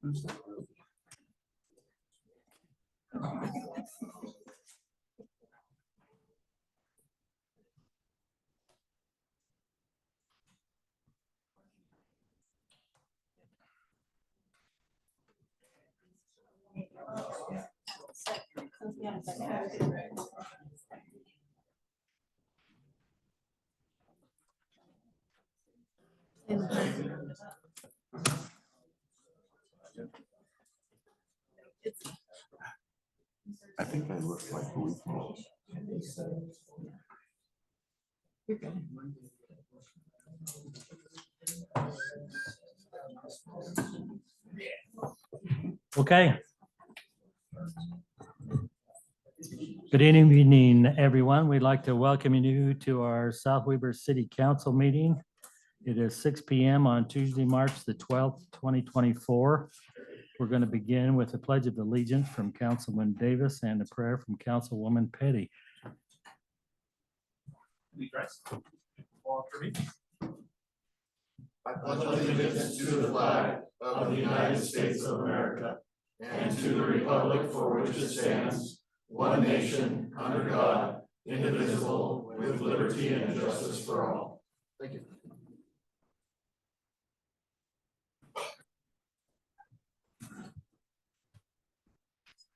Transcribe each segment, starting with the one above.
I think I look like a weekend. Okay. Good evening, everyone. We'd like to welcome you to our South Weber City Council meeting. It is 6 p.m. on Tuesday, March the 12th, 2024. We're going to begin with a pledge of allegiance from Councilman Davis and a prayer from Councilwoman Petty. I pledge allegiance to the flag of the United States of America and to the republic for which it stands, one nation, under God, indivisible, with liberty and justice for all. Thank you.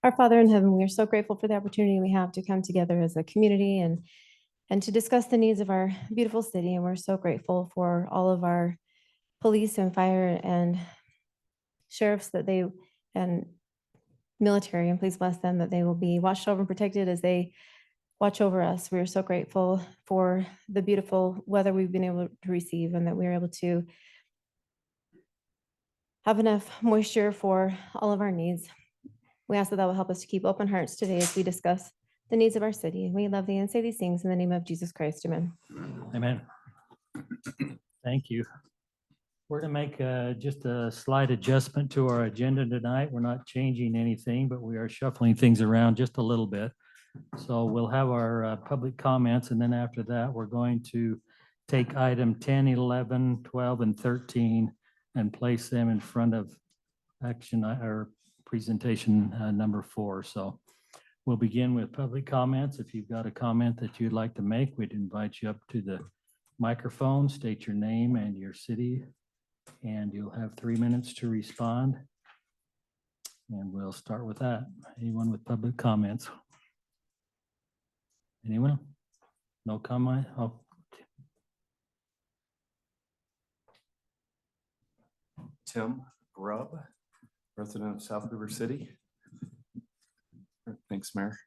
Our Father in heaven, we are so grateful for the opportunity we have to come together as a community and to discuss the needs of our beautiful city. And we're so grateful for all of our police and fire and sheriffs and military, and please bless them that they will be watched over and protected as they watch over us. We are so grateful for the beautiful weather we've been able to receive and that we are able to have enough moisture for all of our needs. We ask that will help us to keep open hearts today as we discuss the needs of our city. We love thee and say these things in the name of Jesus Christ. Amen. Amen. Thank you. We're going to make just a slight adjustment to our agenda tonight. We're not changing anything, but we are shuffling things around just a little bit. So we'll have our public comments, and then after that, we're going to take item 10, 11, 12, and 13 and place them in front of action or presentation number 4. So we'll begin with public comments. If you've got a comment that you'd like to make, we'd invite you up to the microphone, state your name and your city, and you'll have 3 minutes to respond. And we'll start with that. Anyone with public comments? Anyone? No comment? Oh. Tim Grubb, resident of South Weber City. Thanks, Mayor.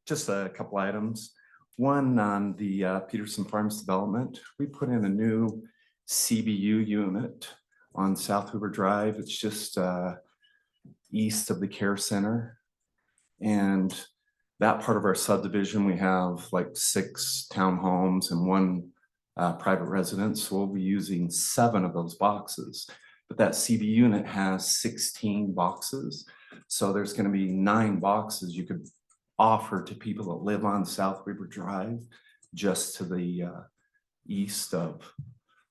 Just a couple items. One on the Peterson Farms development. We put in a new CBU unit on South Weber Drive. It's just east of the care center. And that part of our subdivision, we have like 6 townhomes and 1 private residence. So we'll be using 7 of those boxes. But that CB unit has 16 boxes. So there's going to be 9 boxes you could offer to people that live on South Weber Drive, just to the east of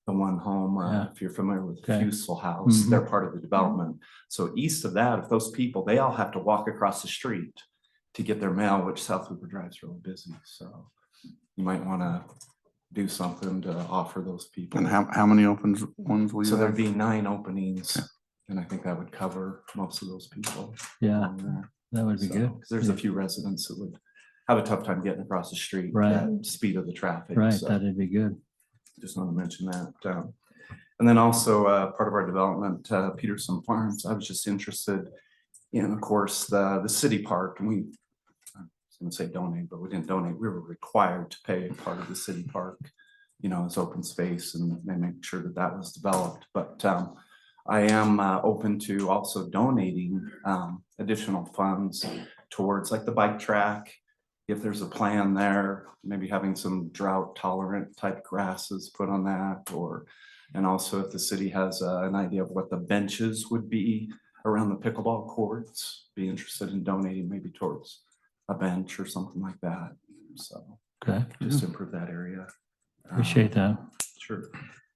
the one home. If you're familiar with the Fusel House, they're part of the development. So east of that, if those people, they all have to walk across the street to get their mail, which South Weber Drive is really busy. So you might want to do something to offer those people. And how many ones will you So there'd have? be 9 openings, and I think that would cover most of those people. Yeah, that would be good. Because there's a few residents that would have a tough time getting across the street, Right. at speed of the traffic. Right, So that'd be good. just want to mention that. And then also part of our development, Peterson Farms, I was just interested in, of course, the city park. And I was going to say donate, but we didn't donate. We were required to pay part of the city park, as open space, and they make sure that that was developed. But I am open to also donating additional funds towards like the bike track. If there's a plan there, maybe having some drought tolerant type grasses put on that, and also if the city has an idea of what the benches would be around the pickleball courts, be interested in donating maybe towards a bench or something like that. So Okay. just to improve that area. Appreciate that. Sure.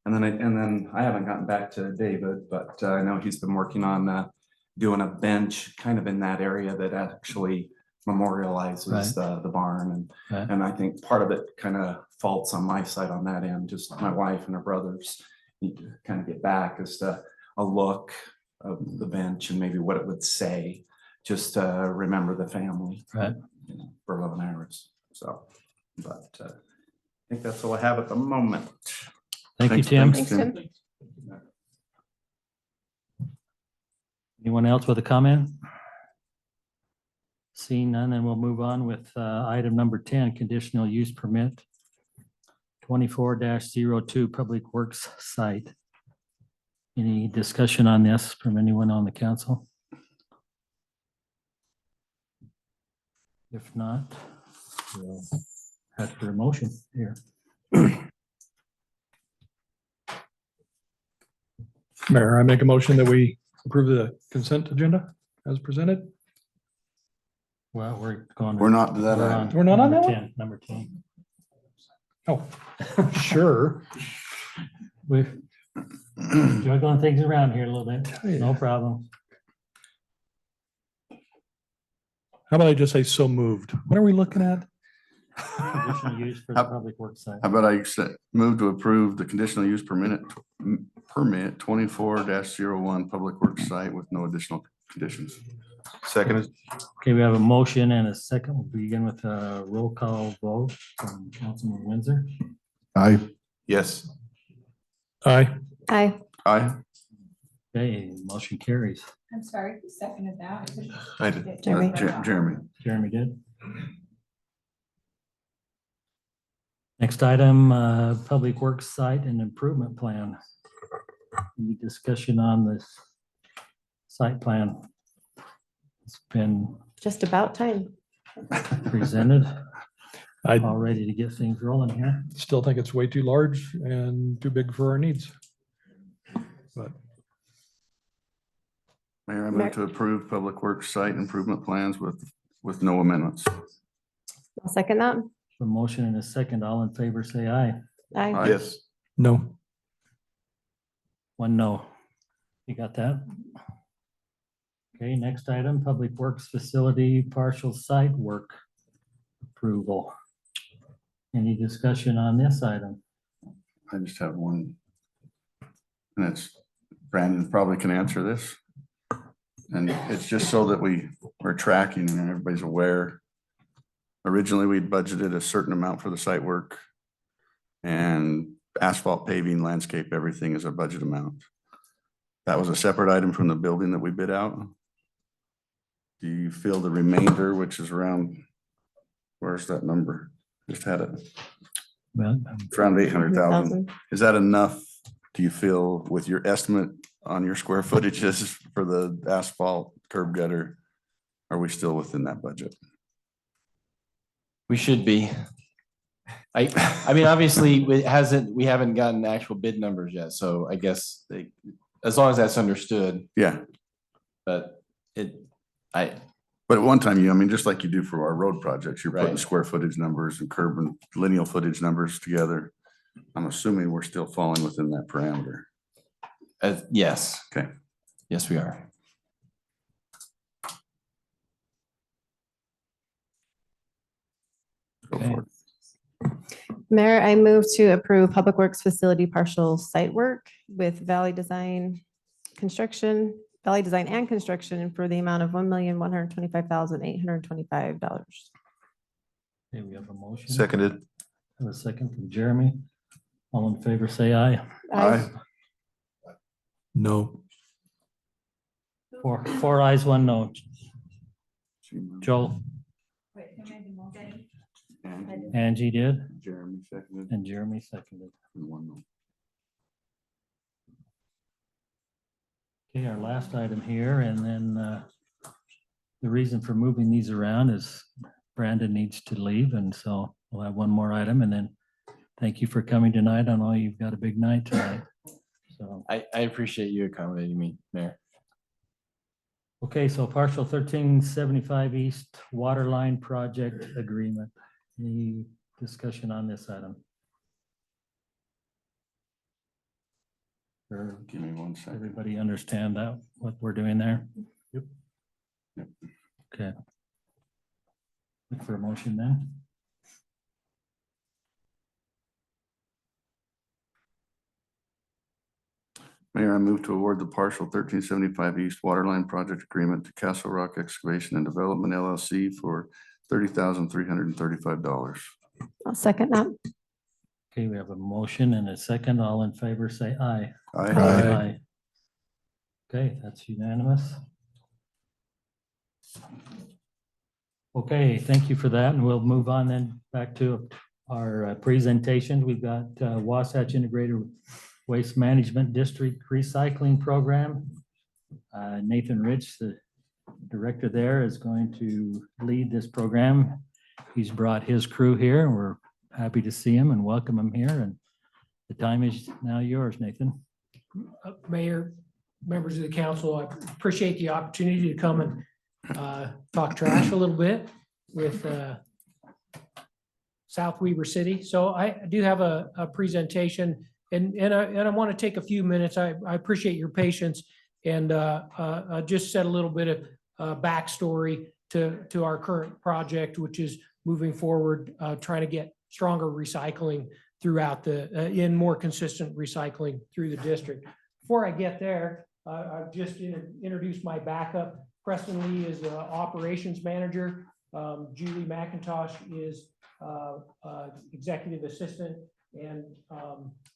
And then I haven't gotten back to David, but I know he's been working on doing a bench kind of in that area that actually memorializes the barn. Right. And I think part of it kind of faults on my side on that end, just my wife and her brothers need to kind of get back as to a look of the bench and maybe what it would say, just to remember the family. Right. You know, for 11 hours. So, but I think that's all I have at the moment. Thank you, Thanks, Tim. thanks, Thanks, Tim. Anyone else with a comment? Seeing none, then we'll move on with item number 10, conditional use permit 24-02 Public Works Site. Any discussion on this from anyone on the council? If not, we'll ask for a motion here. Mayor, I make a motion that we approve the consent agenda as presented. Well, we're going. We're not to that we're item. We're not on number that one? 10, Number 10. Oh, sure. We're juggling things around here a little bit. No problem. How about I just say so moved? What are we looking at? Conditional use for the public works site. How about I move to approve the conditional use permit 24-01 Public Works Site with no additional conditions. Seconded. Okay, we have a motion and a second. We'll begin with a roll call vote from Councilman Windsor. Aye. Yes. Aye. Aye. Aye. Okay, motion carries. I'm sorry, who seconded that? I did. Jeremy. Jeremy. Jeremy did. Next item, public works site and improvement plan. Any discussion on this site plan? It's been Just about time. presented, I all ready to get things rolling here. still think it's way too large and too big for our needs. But Mayor, I move to approve Public Works Site improvement plans with no amendments. I'll second that. A motion and a second. All in favor, say aye. Aye. Yes. no, One no. You got that? Okay, next item, public works facility partial site work approval. Any discussion on this item? I just have one. And it's, Brandon probably can answer this. And it's just so that we're tracking and everybody's aware. Originally, we'd budgeted a certain amount for the site work. And asphalt paving, landscape, everything is a budget amount. That was a separate item from the building that we bid out. Do you feel the remainder, which is around, where's that number? Just had it. Well, It's around 800,000. 1,000. Is that enough, do you feel, with your estimate on your square footages for the asphalt curb gutter? Are we still within that budget? We should be. I mean, obviously, we haven't gotten actual bid numbers yet, so I guess as long as that's understood, Yeah, but but at one time, I mean, just like you do for our road projects, you're putting Right. square footage numbers and curb and lineal footage numbers together. I'm assuming we're still falling within that parameter. yes. Okay. Yes, we are. Go Okay. for it. Mayor, I move to approve Public Works Facility partial site work with Valley Design and Construction for the amount of $1,125,825. okay, we have a motion. Seconded. Have a second from Jeremy. All in favor, say aye. Aye. no, Four ayes, one no. Joel, Wait, who made the motion? Angie did, Jeremy seconded. and Jeremy seconded. And one no. Okay, our last item here, and then the reason for moving these around is Brandon needs to leave, and so we'll have one more item, and then thank you for coming tonight. I know you've got a big night tonight. So, I appreciate you accommodating me, Mayor. okay, so partial 1375 East Waterline Project Agreement. Any discussion on this item? Or Give me one second. everybody understand that, what we're doing there? Yep. Yep. Okay. Look for a motion then. Mayor, I move to award the partial 1375 East Waterline Project Agreement to Castle Rock Excavation and Development LLC for $30,335. I'll second that. Okay, we have a motion and a second. All in favor, say aye. Aye. Okay, that's unanimous. Okay, thank you for that, and we'll move on then back to our presentation. We've got Wasatch Integrated Waste Management District Recycling Program. Nathan Rich, the director there, is going to lead this program. He's brought his crew here, and we're happy to see him and welcome him here, and the time is now yours, Nathan. Mayor, members of the council, I appreciate the opportunity to come and talk trash a little bit with South Weber City. So I do have a presentation, and I want to take a few minutes. I appreciate your patience and just set a little bit of backstory to our current project, which is moving forward, trying to get stronger recycling throughout in more consistent recycling through the district. Before I get there, I've just introduced my backup. Preston Lee is the operations manager. Julie McIntosh is executive assistant, and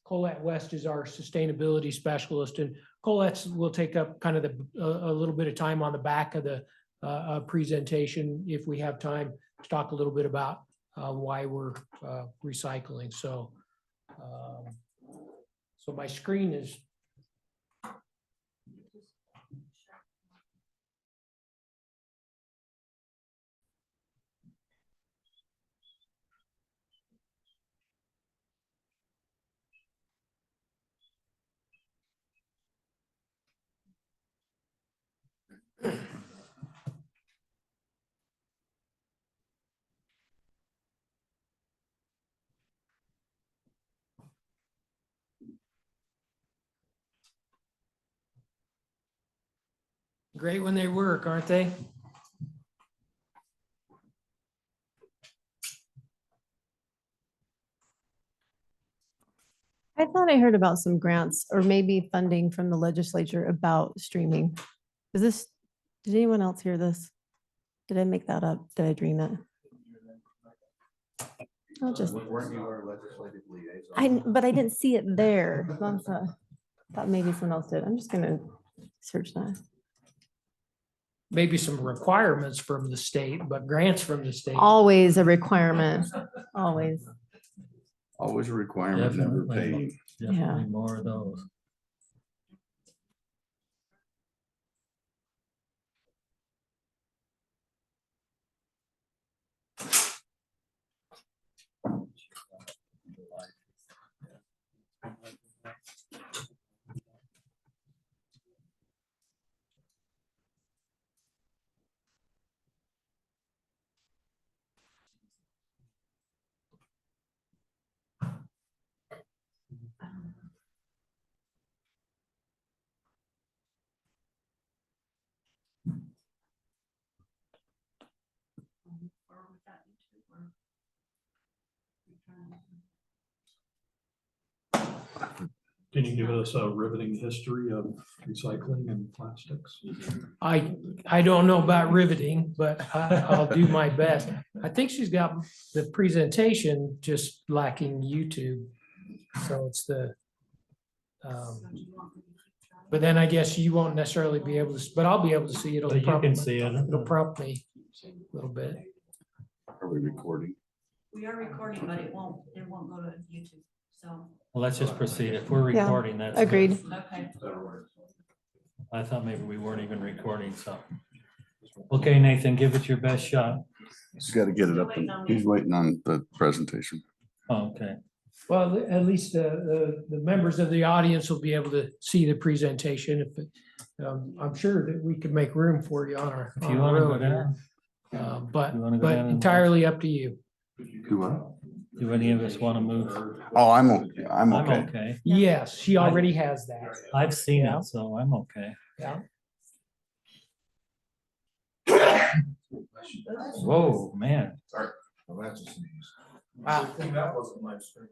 Colette West is our sustainability specialist. And Colette will take up kind of a little bit of time on the back of the presentation if we have time to talk a little bit about why we're recycling. So my screen is. Great when they work, aren't they? I thought I heard about some grants or maybe funding from the legislature about streaming. Did anyone else hear this? Did I make that up? Did I dream it? I'll just, Weren't you our legislative liaison? but I didn't see it there. Thought maybe someone else did. I'm just gonna search that. Maybe some requirements from the state, but grants from the state. Always a requirement, always. Always a requirement, never Definitely. paid. Definitely more of those. Can you give us a riveting history of recycling and plastics? I don't know about riveting, but I'll do my best. I think she's got the presentation just lacking YouTube. So it's but then I guess you won't necessarily be able to, but I'll be able to see it. But you can see it. It'll prompt me a little bit. Are we recording? We are recording, but it won't go to YouTube, so, Well, let's just proceed. If we're Yeah, recording, that's. good. Agreed. okay. I thought maybe we weren't even recording, so. Okay, Nathan, give it your best shot. He's got to get it up. He's waiting on the presentation. Oh, okay. Well, at least the members of the audience will be able to see the presentation. If I'm sure that we could make room for you on our. If you want to go road here. down. But You wanna go down and- entirely up to you. Do what? Do any of us want to move? Oh, I'm okay. I'm I'm okay. okay. Yes, she already has that. I've seen Yeah. it, so I'm okay. Yeah. Whoa, man. Well, that's a sneeze. Wow. Good thing that wasn't my screen.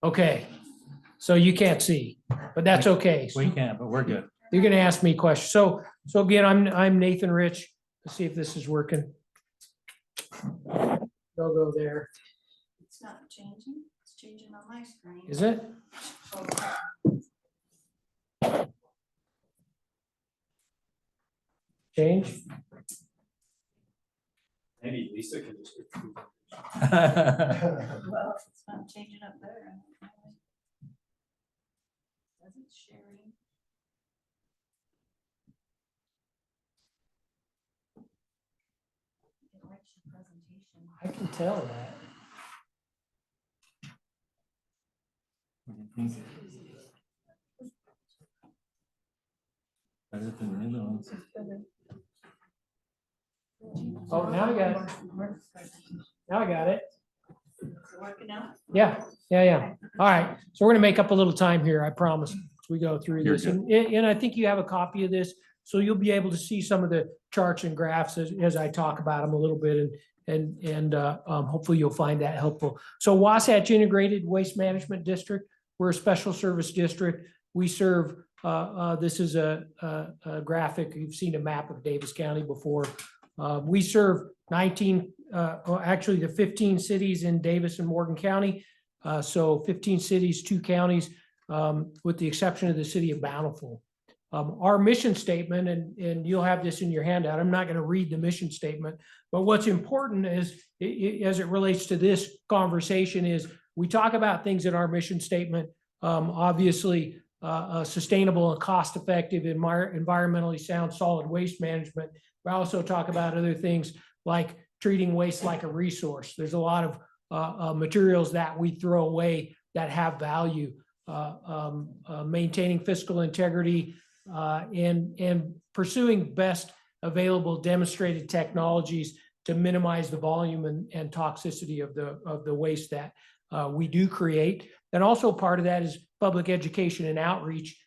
Okay, so you can't see, but that's okay. We can't, but we're good. You're gonna ask me questions. So again, I'm Nathan Rich. Let's see if this is working. They'll go there. It's not changing, it's changing on my screen. Is it? Change? Maybe Lisa can just. Well, it's not changing up there. Says it's sharing. It likes your presentation. I can tell that. Better than the other ones. Oh, now I got it. Now I got it. Is it working out? Yeah. All right, so we're gonna make up a little time here, I promise, as we go through You're this. And I think you have a copy of this, so you'll be able to see some of the charts and graphs as I talk about them a little bit, and hopefully you'll find that helpful. So Wasatch Integrated Waste Management District, we're a special service district. We serve, this is a graphic, you've seen a map of Davis County before. We serve 19, actually the 15 cities in Davis and Morgan County. So 15 cities, 2 counties, with the exception of the city of Bountiful. Our mission statement, and you'll have this in your handout, I'm not going to read the mission statement, but what's important is, as it relates to this conversation, is we talk about things in our mission statement, obviously sustainable and cost-effective, environmentally sound solid waste management. We also talk about other things like treating waste like a resource. There's a lot of materials that we throw away that have value, maintaining fiscal integrity, and pursuing best available demonstrated technologies to minimize the volume and toxicity of the waste that we do create. And also part of that is public education and outreach,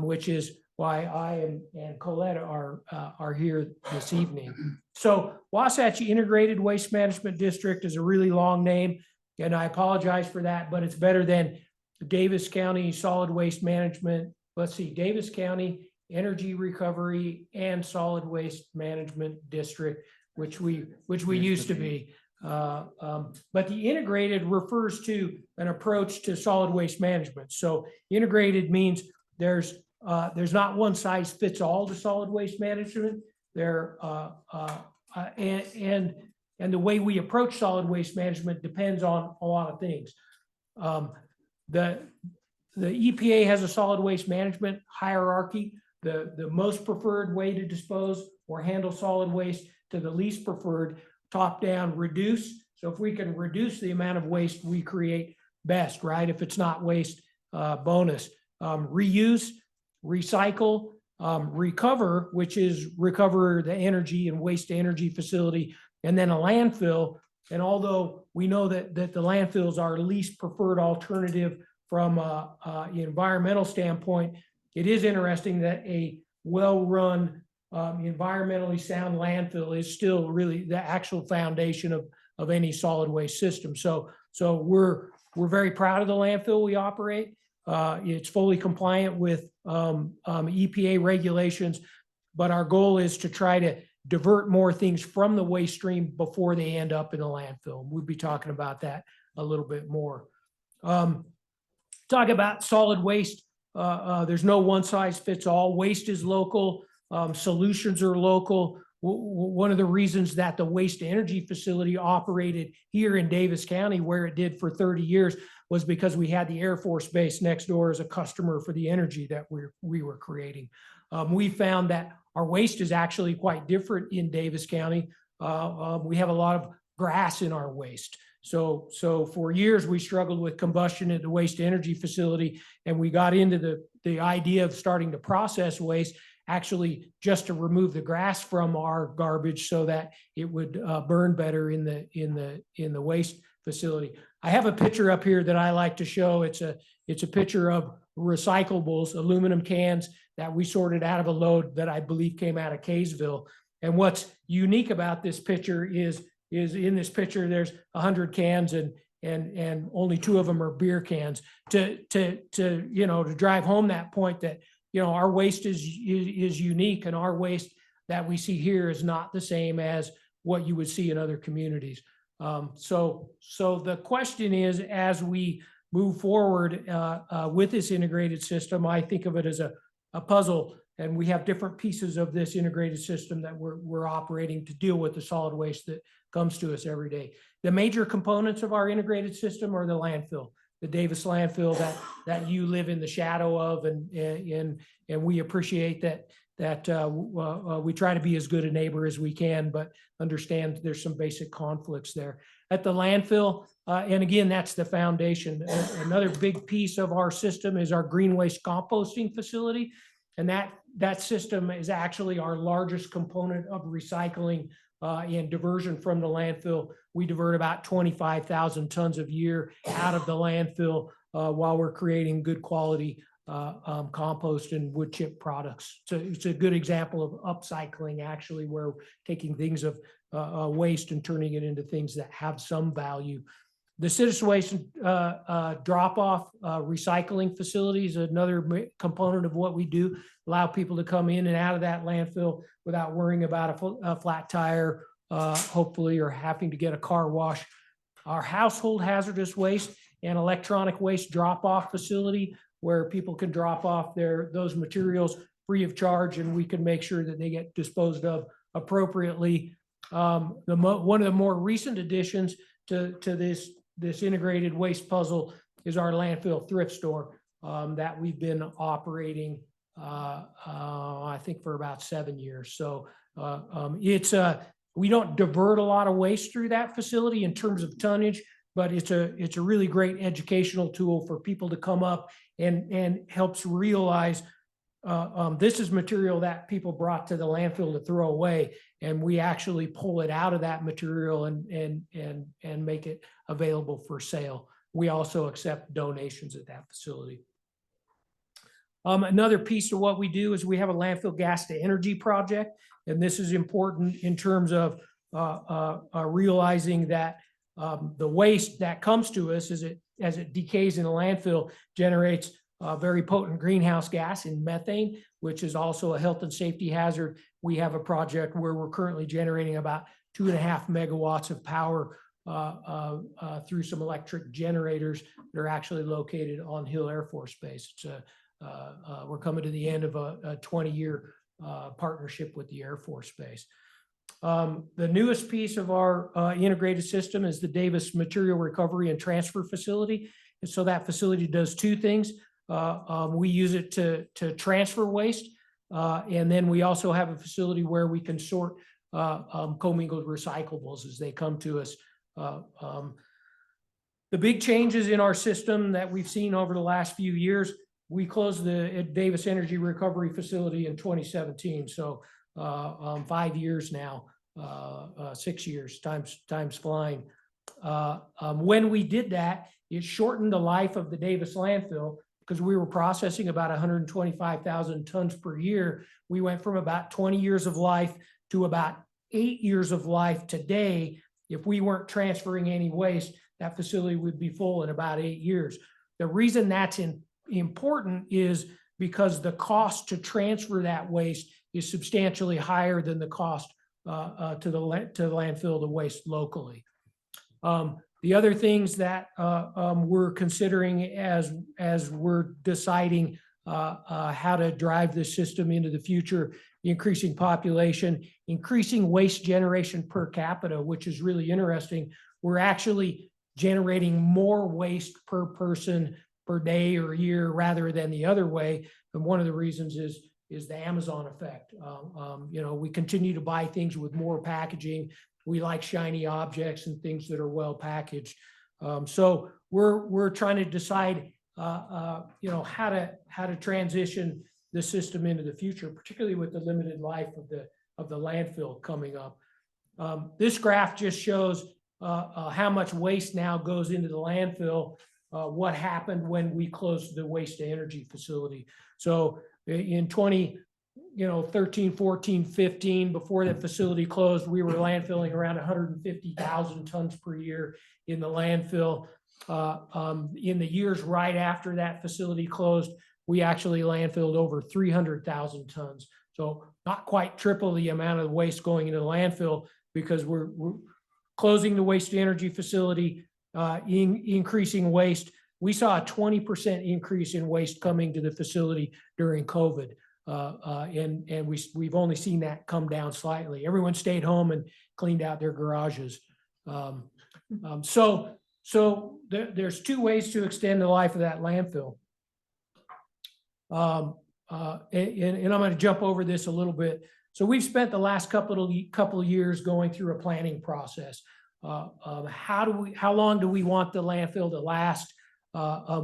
which is why I and Colette are here this evening. So Wasatch Integrated Waste Management District is a really long name, and I apologize for that, but it's better than Davis County Solid Waste Management. Let's see, Davis County Energy Recovery and Solid Waste Management District, which we used to be. But the integrated refers to an approach to solid waste management. So integrated means there's not one size fits all to solid waste management. And the way we approach solid waste management depends on a lot of things. The EPA has a solid waste management hierarchy. The most preferred way to dispose or handle solid waste to the least preferred, top down, reduce. So if we can reduce the amount of waste we create, best, right? If it's not waste, bonus. Reuse, recycle, recover, which is recover the energy and waste to energy facility, and then a landfill. And although we know that the landfills are least preferred alternative from an environmental standpoint, it is interesting that a well-run, environmentally sound landfill is still really the actual foundation of any solid waste system. So we're very proud of the landfill we operate. It's fully compliant with EPA regulations, but our goal is to try to divert more things from the waste stream before they end up in a landfill. We'll be talking about that a little bit more. Talk about solid waste. There's no one size fits all. Waste is local. Solutions are local. One of the reasons that the waste to energy facility operated here in Davis County, where it did for 30 years, was because we had the Air Force Base next door as a customer for the energy that we were creating. We found that our waste is actually quite different in Davis County. We have a lot of grass in our waste. So for years, we struggled with combustion at the waste to energy facility, and we got into the idea of starting to process waste. actually just to remove the grass from our garbage so that it would burn better in the waste facility. I have a picture up here that I like to show. It's a picture of recyclables, aluminum cans that we sorted out of a load that I believe came out of Kaysville. And what's unique about this picture is in this picture, there's 100 cans and only 2 of them are beer cans to drive home that point that, our waste is unique, and our waste that we see here is not the same as what you would see in other communities. So the question is, as we move forward with this integrated system, I think of it as a puzzle, and we have different pieces of this integrated system that we're operating to deal with the solid waste that comes to us every day. The major components of our integrated system are the landfill, the Davis landfill that you live in the shadow of, and we appreciate that we try to be as good a neighbor as we can, but understand there's some basic conflicts there. At the landfill, and again, that's the foundation. Another big piece of our system is our green waste composting facility, and that system is actually our largest component of recycling and diversion from the landfill. We divert about 25,000 tons a year out of the landfill while we're creating good quality compost and wood chip products. So it's a good example of upcycling, actually, where we're taking things of waste and turning it into things that have some value. The citizen waste drop-off recycling facility is another component of what we do, allow people to come in and out of that landfill without worrying about a flat tire, hopefully, or having to get a car wash. Our household hazardous waste and electronic waste drop-off facility, where people can drop off those materials free of charge, and we can make sure that they get disposed of appropriately. One of the more recent additions to this integrated waste puzzle is our landfill thrift store that we've been operating, I think, for about 7 years. So we don't divert a lot of waste through that facility in terms of tonnage, but it's a really great educational tool for people to come up and helps realize this is material that people brought to the landfill to throw away, and we actually pull it out of that material and make it available for sale. We also accept donations at that facility. Another piece of what we do is we have a landfill gas to energy project, and this is important in terms of realizing that the waste that comes to us as it decays in the landfill generates very potent greenhouse gas in methane, which is also a health and safety hazard. We have a project where we're currently generating about 2.5 megawatts of power through some electric generators that are actually located on Hill Air Force Base. We're coming to the end of a 20-year partnership with the Air Force Base. The newest piece of our integrated system is the Davis Material Recovery and Transfer Facility. And so that facility does 2 things. We use it to transfer waste, and then we also have a facility where we can sort commingled recyclables as they come to us. The big changes in our system that we've seen over the last few years, we closed the Davis Energy Recovery Facility in 2017. So 5 years now, 6 years, time's flying. When we did that, it shortened the life of the Davis landfill because we were processing about 125,000 tons per year. We went from about 20 years of life to about 8 years of life today. If we weren't transferring any waste, that facility would be full in about 8 years. The reason that's important is because the cost to transfer that waste is substantially higher than the cost to the landfill to waste locally. The other things that we're considering as we're deciding how to drive this system into the future, increasing population, increasing waste generation per capita, which is really interesting. We're actually generating more waste per person per day or year rather than the other way. And one of the reasons is the Amazon effect. We continue to buy things with more packaging. We like shiny objects and things that are well packaged. So we're trying to decide, how to transition the system into the future, particularly with the limited life of the landfill coming up. This graph just shows how much waste now goes into the landfill, what happened when we closed the waste to energy facility. So in 13, 14, 15, before the facility closed, we were landfilling around 150,000 tons per year in the landfill. In the years right after that facility closed, we actually landfilled over 300,000 tons. So not quite triple the amount of waste going into the landfill, because we're closing the waste to energy facility, increasing waste. We saw a 20% increase in waste coming to the facility during COVID. And we've only seen that come down slightly. Everyone stayed home and cleaned out their garages. So there's two ways to extend the life of that landfill. And I'm going to jump over this a little bit. So we've spent the last couple of years going through a planning process. How long do we want the landfill to last?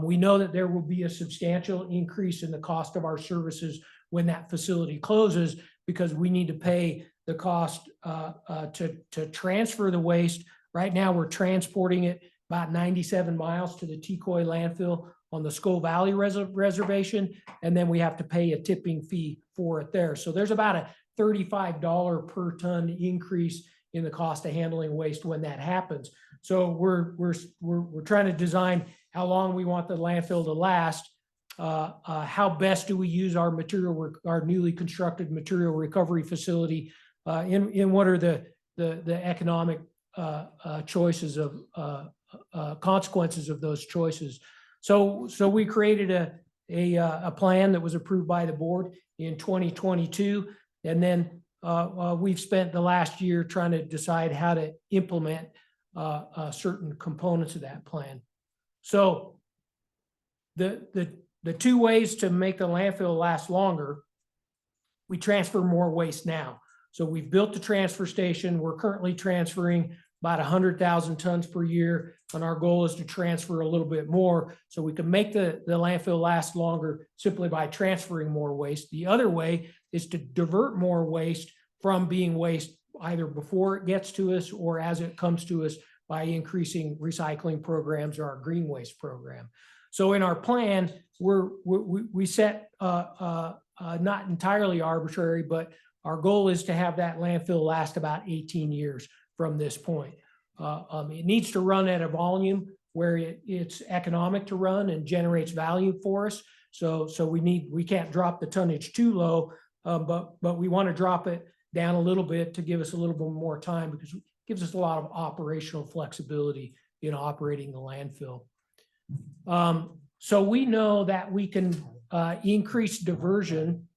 We know that there will be a substantial increase in the cost of our services when that facility closes, because we need to pay the cost to transfer the waste. Right now, we're transporting it about 97 miles to the Tecoy landfill on the Skull Valley Reservation, and then we have to pay a tipping fee for it there. So there's about a $35 per ton increase in the cost of handling waste when that happens. So we're trying to design how long we want the landfill to last. How best do we use our newly constructed material recovery facility, in what are the economic choices of consequences of those choices. So we created a plan that was approved by the board in 2022, and then we've spent the last year trying to decide how to implement certain components of that plan. So the two ways to make the landfill last longer: we transfer more waste now. So we've built the transfer station. We're currently transferring about 100,000 tons per year, and our goal is to transfer a little bit more so we can make the landfill last longer simply by transferring more waste. The other way is to divert more waste from being waste either before it gets to us or as it comes to us by increasing recycling programs or our green waste program. So in our plan, we set not entirely arbitrary, but our goal is to have that landfill last about 18 years from this point. It needs to run at a volume where it's economic to run and generates value for us. So we can't drop the tonnage too low, but we want to drop it down a little bit to give us a little bit more time, because it gives us a lot of operational flexibility in operating the landfill. So we know that we can increase diversion.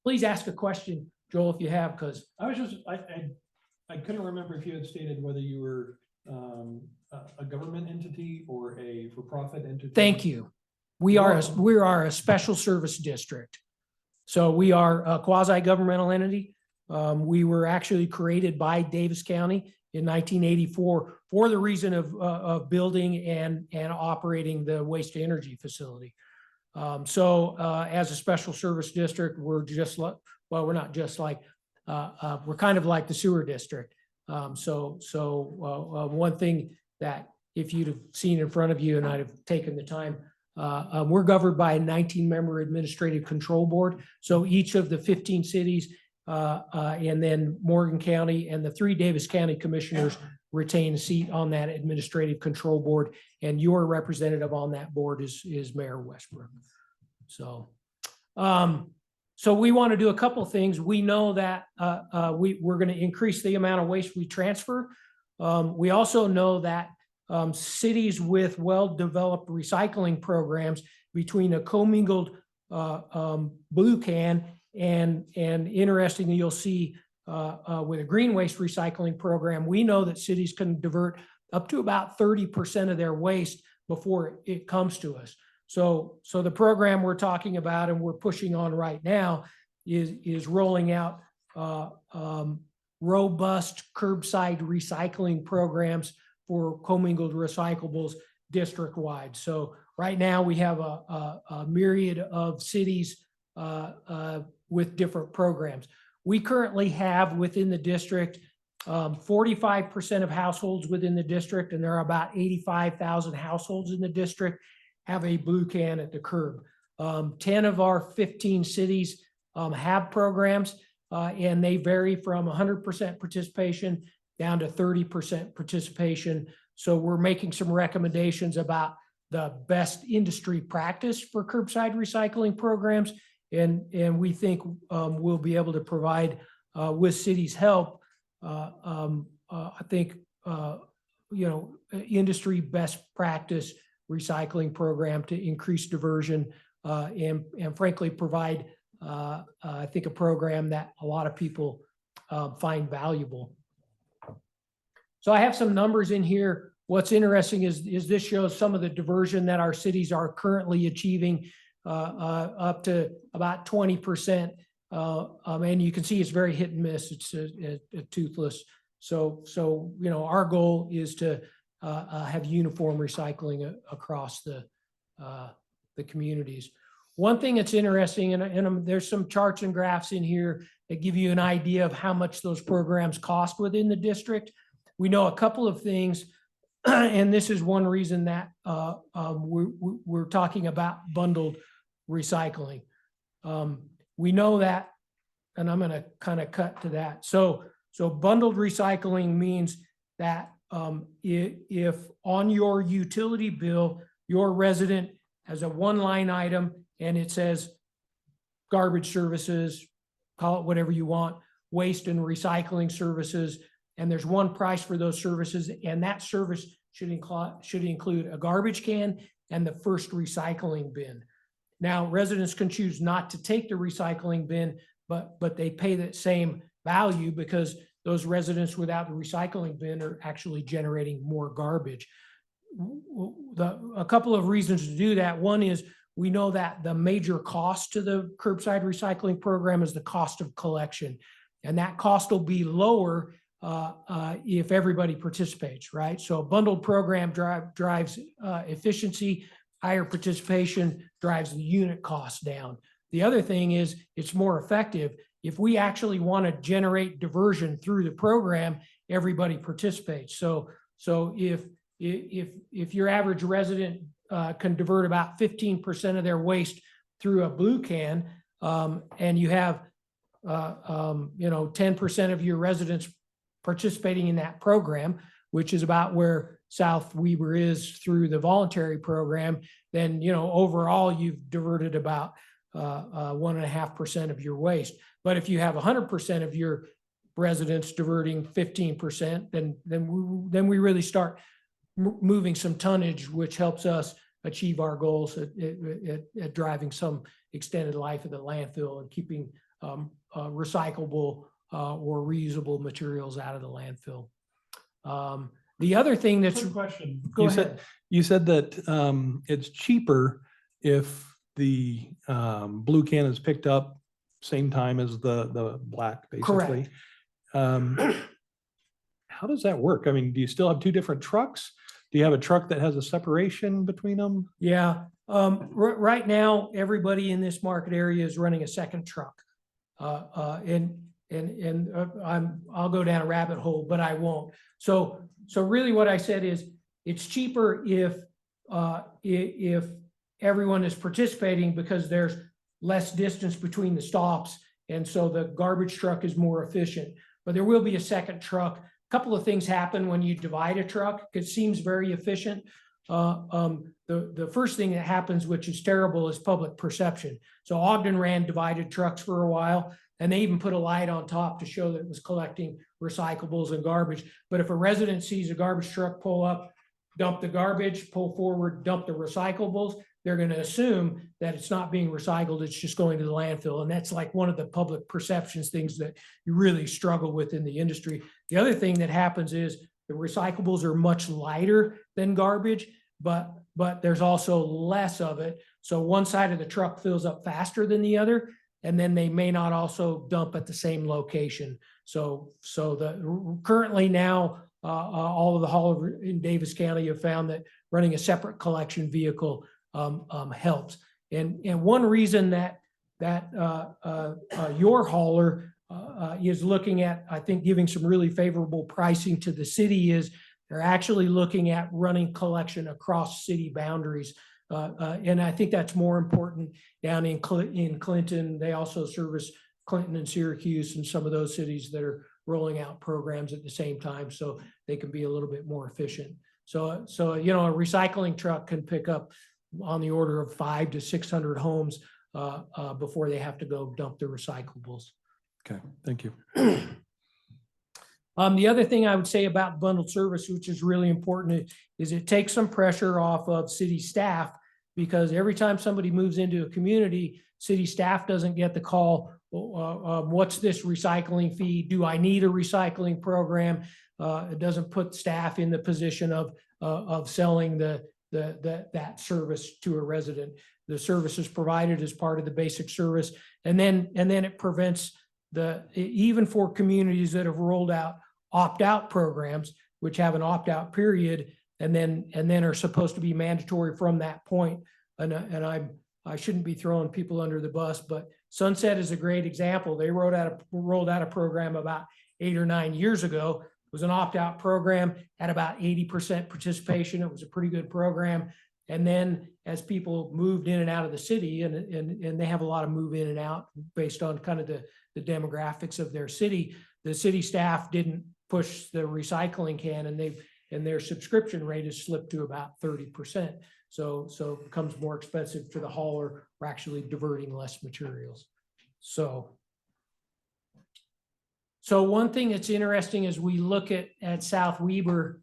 Please ask a question, Joel, if you have, because I was just, I couldn't remember if you had stated whether you were a government entity or a for-profit entity. Thank you. We are a special service district. So we are a quasi-governmental entity. We were actually created by Davis County in 1984 for the reason of building and operating the waste to energy facility. So as a special service district, we're just like, well, we're not just like, we're kind of like the sewer district. One thing that if you'd have seen in front of you and I'd have taken the time, we're governed by a 19-member administrative control board. So each of the 15 cities and then Morgan County and the 3 Davis County commissioners retain a seat on that administrative control board, and your representative on that board is Mayor Westbrook. So we want to do a couple of things. We know that we're going to increase the amount of waste we transfer. We also know that cities with well-developed recycling programs, between a commingled blue can and interestingly, you'll see with a green waste recycling program, we know that cities can divert up to about 30% of their waste before it comes to us. So the program we're talking about and we're pushing on right now is rolling out robust curbside recycling programs for commingled recyclables district-wide. So right now we have a myriad of cities with different programs. We currently have within the district 45% of households within the district, and there are about 85,000 households in the district, have a blue can at the curb. 10 of our 15 cities have programs, and they vary from 100% participation down to 30% participation. So we're making some recommendations about the best industry practice for curbside recycling programs. And we think we'll be able to provide, with cities' help, I think, industry best practice recycling program to increase diversion and frankly provide, I think, a program that a lot of people find valuable. So I have some numbers in here. What's interesting is this shows some of the diversion that our cities are currently achieving, up to about 20%. And you can see it's very hit and miss. It's a toothless. So our goal is to have uniform recycling across the communities. One thing that's interesting, and there's some charts and graphs in here that give you an idea of how much those programs cost within the district. We know a couple of things, and this is one reason that we're talking about bundled recycling. We know that, and I'm going to kind of cut to that. So bundled recycling means that if on your utility bill, your resident has a one line item and it says garbage services, call it whatever you want, waste and recycling services, and there's one price for those services, and that service should include a garbage can and the first recycling bin. Now, residents can choose not to take the recycling bin, but they pay that same value because those residents without the recycling bin are actually generating more garbage. A couple of reasons to do that. One is we know that the major cost to the curbside recycling program is the cost of collection, and that cost will be lower if everybody participates, right? So a bundled program drives efficiency. Higher participation drives the unit cost down. The other thing is it's more effective. If we actually want to generate diversion through the program, everybody participates. So if your average resident can divert about 15% of their waste through a blue can, and you have 10% of your residents participating in that program, which is about where South Weber is through the voluntary program, then overall you've diverted about 1.5% of your waste. But if you have 100% of your residents diverting 15%, then we really start moving some tonnage, which helps us achieve our goals at driving some extended life of the landfill and keeping recyclable or reusable materials out of the landfill. The other thing that's Quick question. Go ahead. You said that it's cheaper if the blue can is picked up same time as the black, basically. Correct. How does that work? I mean, do you still have two different trucks? Do you have a truck that has a separation between them? Yeah. Right now, everybody in this market area is running a second truck. I'll go down a rabbit hole, but I won't. So really what I said is it's cheaper if everyone is participating because there's less distance between the stops. And so the garbage truck is more efficient, but there will be a second truck. A couple of things happen when you divide a truck. It seems very efficient. The first thing that happens, which is terrible, is public perception. So Ogden ran divided trucks for a while, and they even put a light on top to show that it was collecting recyclables and garbage. But if a resident sees a garbage truck pull up, dump the garbage, pull forward, dump the recyclables, they're going to assume that it's not being recycled, it's just going to the landfill. And that's like one of the public perceptions things that you really struggle with in the industry. The other thing that happens is the recyclables are much lighter than garbage, but there's also less of it. So one side of the truck fills up faster than the other, and then they may not also dump at the same location. So currently now, all of the haulers in Davis County have found that running a separate collection vehicle helps. And one reason that your hauler is looking at, I think, giving some really favorable pricing to the city is they're actually looking at running collection across city boundaries. And I think that's more important down in Clinton. They also service Clinton and Syracuse and some of those cities that are rolling out programs at the same time, so they can be a little bit more efficient. So a recycling truck can pick up on the order of 500 to 600 homes before they have to go dump their recyclables. Okay, thank you. The other thing I would say about bundled service, which is really important, is it takes some pressure off of city staff, because every time somebody moves into a community, city staff doesn't get the call, what's this recycling fee? Do I need a recycling program? It doesn't put staff in the position of selling that service to a resident. The service is provided as part of the basic service. And then it prevents even for communities that have rolled out opt-out programs, which have an opt-out period, and then are supposed to be mandatory from that point. And I shouldn't be throwing people under the bus, but Sunset is a great example. They rolled out a program about 8 or 9 years ago. It was an opt-out program at about 80% participation. It was a pretty good program. And then as people moved in and out of the city, and they have a lot of move in and out based on kind of the demographics of their city, the city staff didn't push the recycling can, and their subscription rate has slipped to about 30%. So it becomes more expensive for the hauler. We're actually diverting less materials. So one thing that's interesting as we look at South Weber,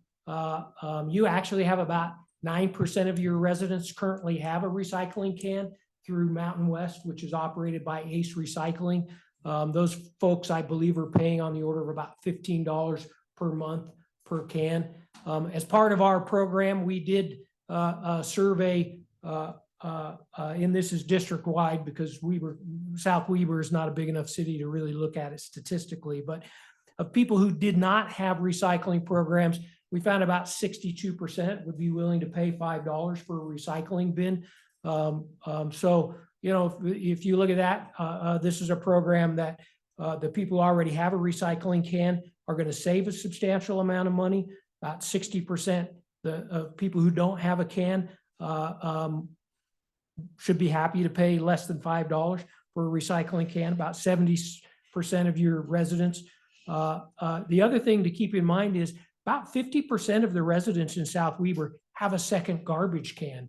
you actually have about 9% of your residents currently have a recycling can through Mountain West, which is operated by Ace Recycling. Those folks, I believe, are paying on the order of about $15 per month per can. As part of our program, we did a survey, and this is district-wide because South Weber is not a big enough city to really look at it statistically, but of people who did not have recycling programs, we found about 62% would be willing to pay $5 for a recycling bin. So, if you look at that, this is a program that the people who already have a recycling can are going to save a substantial amount of money. About 60% of people who don't have a can should be happy to pay less than $5 for a recycling can. About 70% of your residents. The other thing to keep in mind is about 50% of the residents in South Weber have a second garbage can.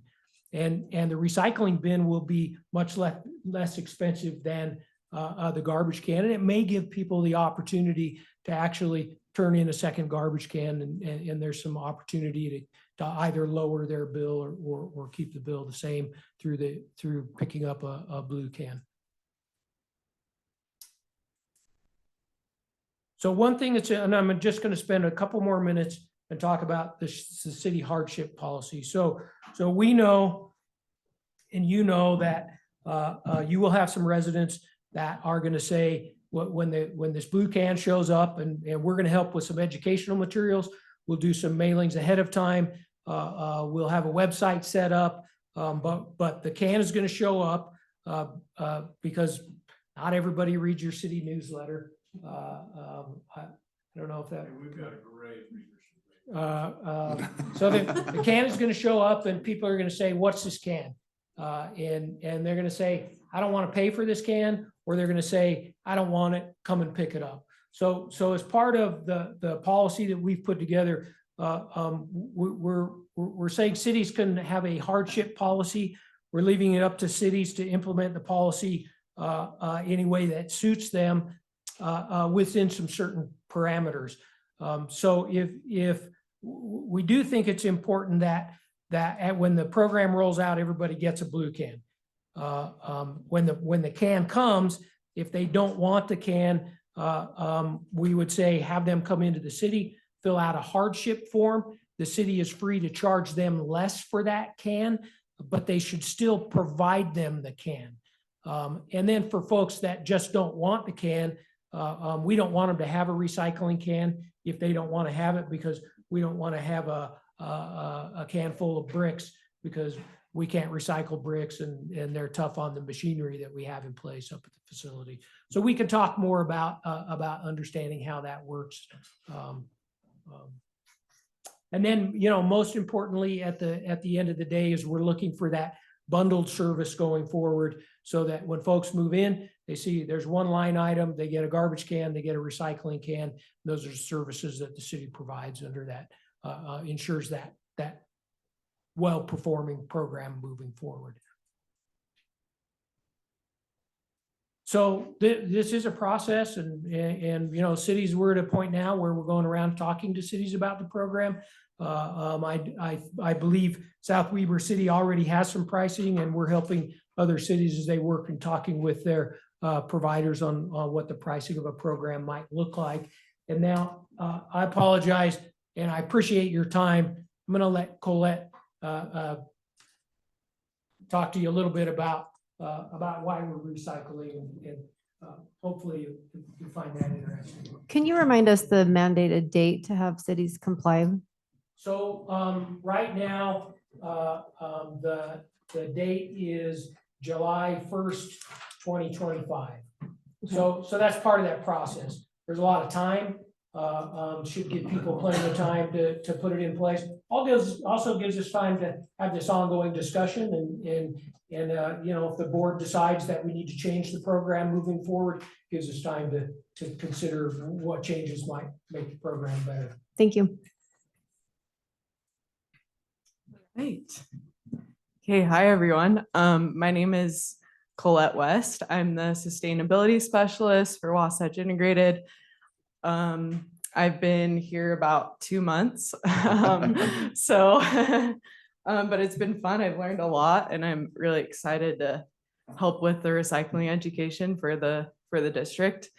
And the recycling bin will be much less expensive than the garbage can. And it may give people the opportunity to actually turn in a second garbage can, and there's some opportunity to either lower their bill or keep the bill the same through picking up a blue can. So one thing and I'm just going to spend a couple more minutes and talk about the city hardship policy. So we know, and that you will have some residents that are going to say, when this blue can shows up, and we're going to help with some educational materials, we'll do some mailings ahead of time. We'll have a website set up, but the can is going to show up because not everybody reads your city newsletter. I don't know if that. We've got a great readership. So the can is going to show up, and people are going to say, "What's this can?" And they're going to say, "I don't want to pay for this can," or they're going to say, "I don't want it. Come and pick it up." So as part of the policy that we've put together, we're saying cities can have a hardship policy. We're leaving it up to cities to implement the policy any way that suits them within some certain parameters. So if we do think it's important that when the program rolls out, everybody gets a blue can. When the can comes, if they don't want the can, we would say have them come into the city, fill out a hardship form. The city is free to charge them less for that can, but they should still provide them the can. And then for folks that just don't want the can, We don't want them to have a recycling can if they don't want to have it, because we don't want to have a can full of bricks, because we can't recycle bricks, and they're tough on the machinery that we have in place up at the facility. So we can talk more about understanding how that works. And then, most importantly, at the end of the day, is we're looking for that bundled service going forward, so that when folks move in, they see there's one line item, they get a garbage can, they get a recycling can. Those are services that the city provides under that, ensures that well-performing program moving forward. So this is a process, and cities, we're at a point now where we're going around talking to cities about the program. I believe South Weber City already has some pricing, and we're helping other cities as they work and talking with their providers on what the pricing of a program might look like. And now I apologize, and I appreciate your time. I'm going to let Colette talk to you a little bit about why we're recycling, and hopefully you find that interesting. Can you remind us the mandated date to have cities comply? So right now, the date is July 1st, 2025. So that's part of that process. There's a lot of time. Should give people plenty of time to put it in place. Also gives us time to have this ongoing discussion, and if the board decides that we need to change the program moving forward, gives us time to consider what changes might make the program better. Thank you. Right. Okay, hi everyone. My name is Colette West. I'm the sustainability specialist for Wasatch Integrated. I've been here about 2 months. But it's been fun. I've learned a lot, and I'm really excited to help with the recycling education for the district.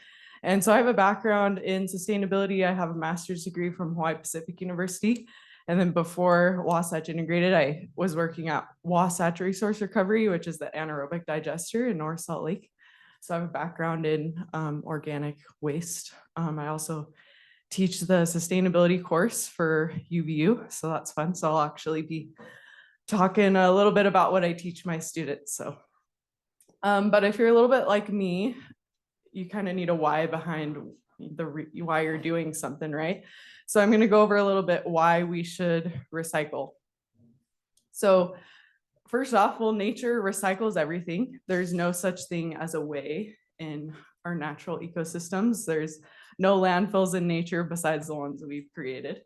And so I have a background in sustainability. I have a master's degree from Hawaii Pacific University. And then before Wasatch Integrated, I was working at Wasatch Resource Recovery, which is the anaerobic digester in North Salt Lake. So I have a background in organic waste. I also teach the sustainability course for UVU, so that's fun. So I'll actually be talking a little bit about what I teach my students. So, but if you're a little bit like me, you kind of need a why behind why you're doing something, right? So I'm going to go over a little bit why we should recycle. So first off, well, nature recycles everything. There's no such thing as a way in our natural ecosystems. There's no landfills in nature besides the ones we've created.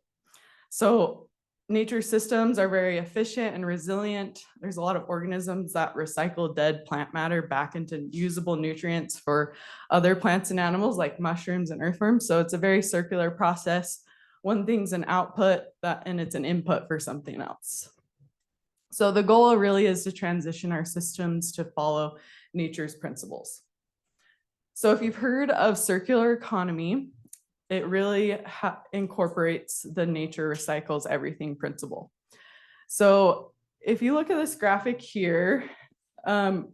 So nature systems are very efficient and resilient. There's a lot of organisms that recycle dead plant matter back into usable nutrients for other plants and animals like mushrooms and earthworms. So it's a very circular process. One thing's an output and it's an input for something else. So the goal really is to transition our systems to follow nature's principles. So if you've heard of circular economy, it really incorporates the nature recycles everything principle. So if you look at this graphic here,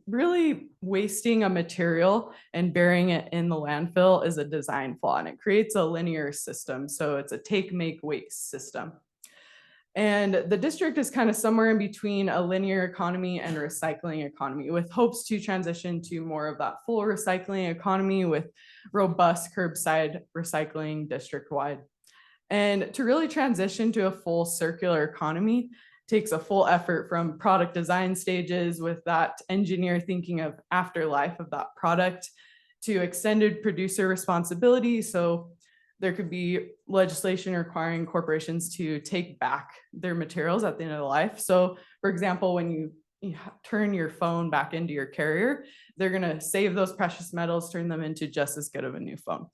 really wasting a material and burying it in the landfill is a design flaw, and it creates a linear system. So it's a take, make, waste system. And the district is kind of somewhere in between a linear economy and recycling economy, with hopes to transition to more of that full recycling economy with robust curbside recycling district-wide. And to really transition to a full circular economy takes a full effort from product design stages, with that engineer thinking of afterlife of that product, to extended producer responsibility. So there could be legislation requiring corporations to take back their materials at the end of the life. So for example, when you turn your phone back into your carrier, they're going to save those precious metals, turn them into just as good of a new phone.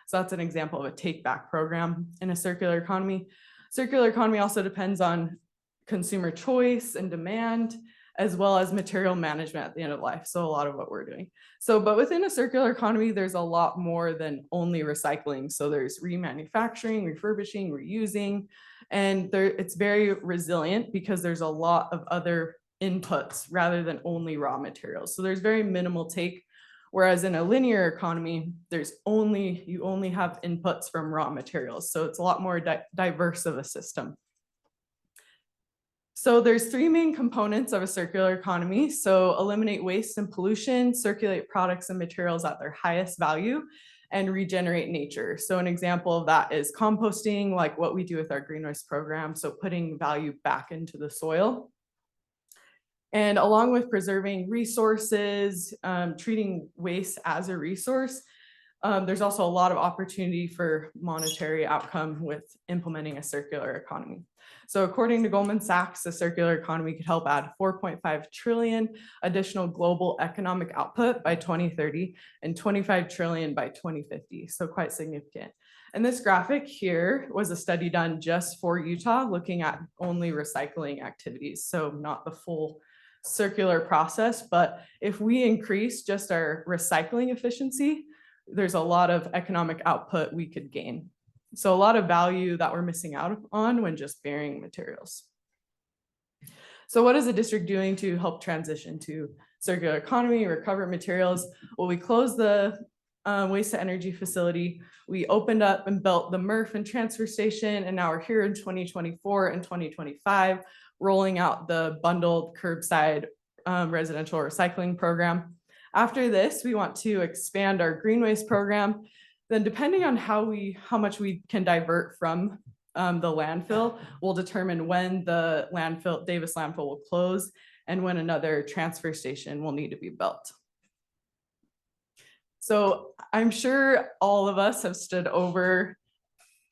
So that's an example of a take back program in a circular economy. Circular economy also depends on consumer choice and demand, as well as material management at the end of life. So a lot of what we're doing. So, but within a circular economy, there's a lot more than only recycling. So there's remanufacturing, refurbishing, reusing, and it's very resilient because there's a lot of other inputs rather than only raw materials. So there's very minimal take Whereas in a linear economy, you only have inputs from raw materials. So it's a lot more diverse of a system. So there's three main components of a circular economy. So eliminate waste and pollution, circulate products and materials at their highest value, and regenerate nature. So an example of that is composting, like what we do with our green waste program. So putting value back into the soil. And along with preserving resources, treating waste as a resource, there's also a lot of opportunity for monetary outcome with implementing a circular economy. So according to Goldman Sachs, the circular economy could help add 4.5 trillion additional global economic output by 2030 and 25 trillion by 2050. So quite significant. And this graphic here was a study done just for Utah, looking at only recycling activities. So not the full circular process, but if we increase just our recycling efficiency, there's a lot of economic output we could gain. So a lot of value that we're missing out on when just burying materials. So what is the district doing to help transition to circular economy, recover materials? Well, we closed the waste to energy facility. We opened up and built the MRF and transfer station, and now we're here in 2024 and 2025, rolling out the bundled curbside residential recycling program. After this, we want to expand our green waste program. Then depending on how much we can divert from the landfill will determine when the Davis landfill will close and when another transfer station will need to be built. So I'm sure all of us have stood over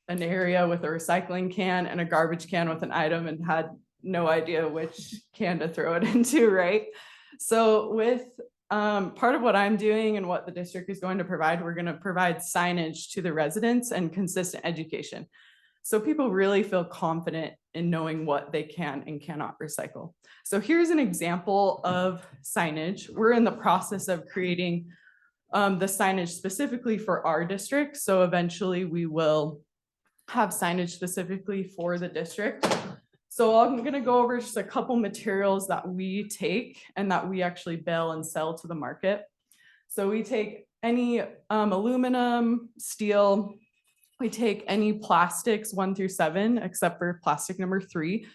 an area with a recycling can and a garbage can with an item and had no idea which can to throw it into, right? So with part of what I'm doing and what the district is going to provide, we're going to provide signage to the residents and consistent education. So people really feel confident in knowing what they can and cannot recycle. So here's an example of signage. We're in the process of creating the signage specifically for our district. So eventually we will have signage specifically for the district. So I'm going to go over just a couple materials that we take and that we actually bale and sell to the market. So we take any aluminum, steel, we take any plastics 1 through 7, except for plastic number 3.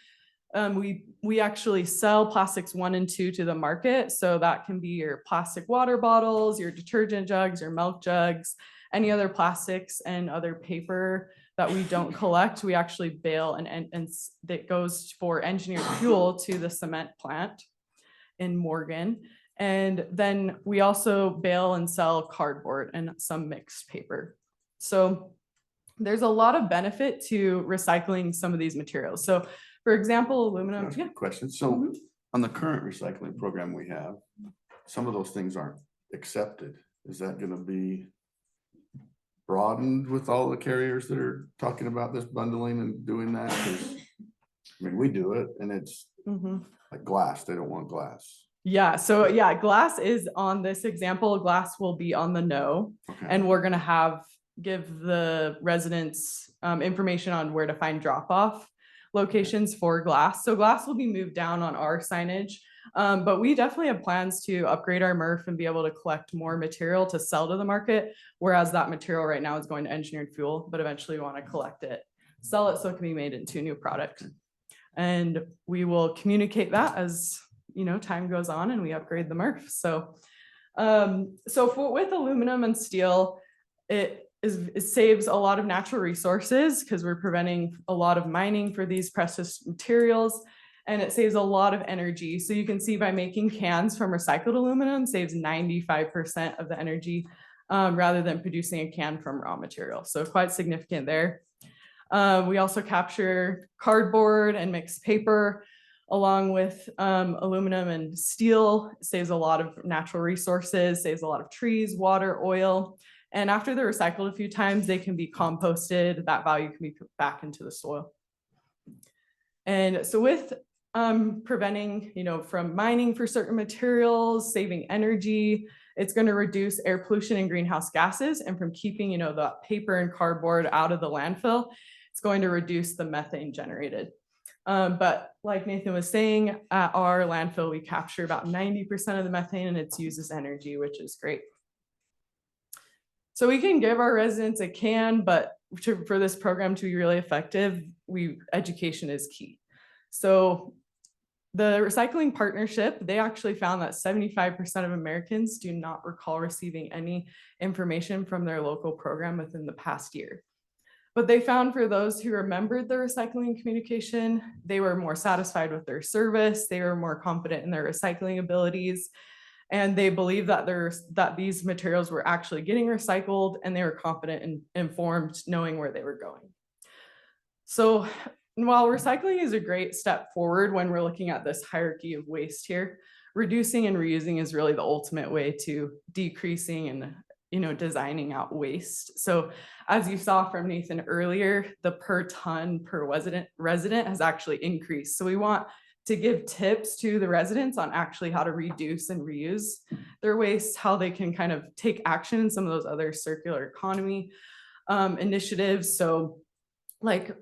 We actually sell plastics 1 and 2 to the market. So that can be your plastic water bottles, your detergent jugs, your milk jugs, any other plastics and other paper that we don't collect, we actually bale and that goes for engineered fuel to the cement plant in Morgan. And then we also bale and sell cardboard and some mixed paper. So there's a lot of benefit to recycling some of these materials. So for example, aluminum. Yeah. Question. So on the current recycling program we have, some of those things aren't accepted. Is that going to be broadened with all the carriers that are talking about this bundling and doing that? Because I mean, we do it and it's like glass. They don't want glass. Yeah. So yeah, glass is on this example. Glass will be on the no, and we're going to give the residents information on where to find drop-off locations for glass. So glass will be moved down on our signage. But we definitely have plans to upgrade our MRF and be able to collect more material to sell to the market, whereas that material right now is going to engineered fuel, but eventually we want to collect it, sell it so it can be made into a new product. And we will communicate that as time goes on and we upgrade the MRF. So, with aluminum and steel, it saves a lot of natural resources because we're preventing a lot of mining for these precious materials. And it saves a lot of energy. So you can see by making cans from recycled aluminum saves 95% of the energy rather than producing a can from raw material. So quite significant there. We also capture cardboard and mixed paper along with aluminum and steel. It saves a lot of natural resources, saves a lot of trees, water, oil. And after they're recycled a few times, they can be composted. That value can be put back into the soil. And so with preventing, from mining for certain materials, saving energy, it's going to reduce air pollution and greenhouse gases. And from keeping, the paper and cardboard out of the landfill, it's going to reduce the methane generated. But like Nathan was saying, at our landfill, we capture about 90% of the methane and it's used as energy, which is great. So we can give our residents a can, but for this program to be really effective, education is key. So the recycling partnership, they actually found that 75% of Americans do not recall receiving any information from their local program within the past year. But they found for those who remembered the recycling communication, they were more satisfied with their service, they were more confident in their recycling abilities, and they believed that these materials were actually getting recycled, and they were confident and informed knowing where they were going. So while recycling is a great step forward when we're looking at this hierarchy of waste here, reducing and reusing is really the ultimate way to decreasing and designing out waste. So as you saw from Nathan earlier, the per ton per resident has actually increased. So we want to give tips to the residents on actually how to reduce and reuse their waste, how they can kind of take action in some of those other circular economy initiatives. So like,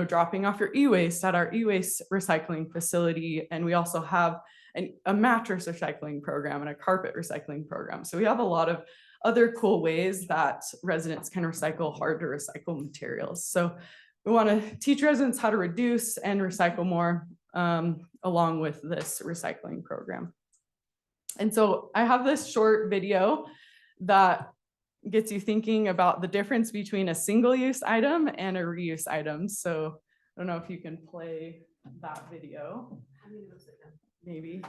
dropping off your e-waste at our e-waste recycling facility. And we also have a mattress recycling program and a carpet recycling program. So we have a lot of other cool ways that residents can recycle hard to recycle materials. So we want to teach residents how to reduce and recycle more along with this recycling program. And so I have this short video that gets you thinking about the difference between a single-use item and a reuse item. So I don't know if you can play that video. Maybe.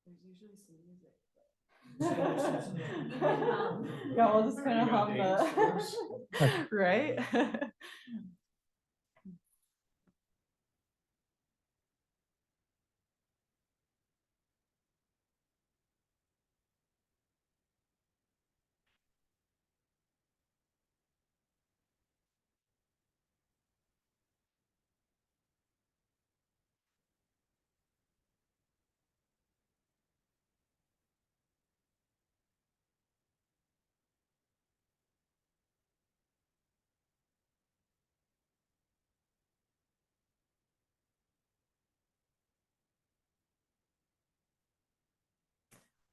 There's usually some music. Yeah, we'll just kind of hum the, right?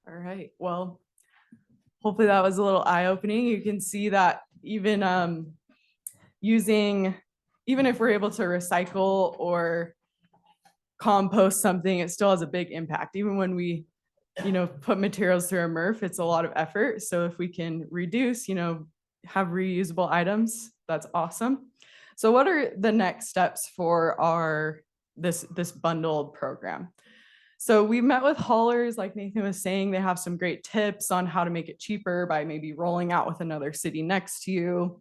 All right, well, hopefully that was a little eye-opening. You can see that even even if we're able to recycle or compost something, it still has a big impact. Even when we, put materials through a MRF, it's a lot of effort. So if we can reduce, have reusable items, that's awesome. So what are the next steps for this bundled program? So we met with haulers, like Nathan was saying, they have some great tips on how to make it cheaper by maybe rolling out with another city next to you.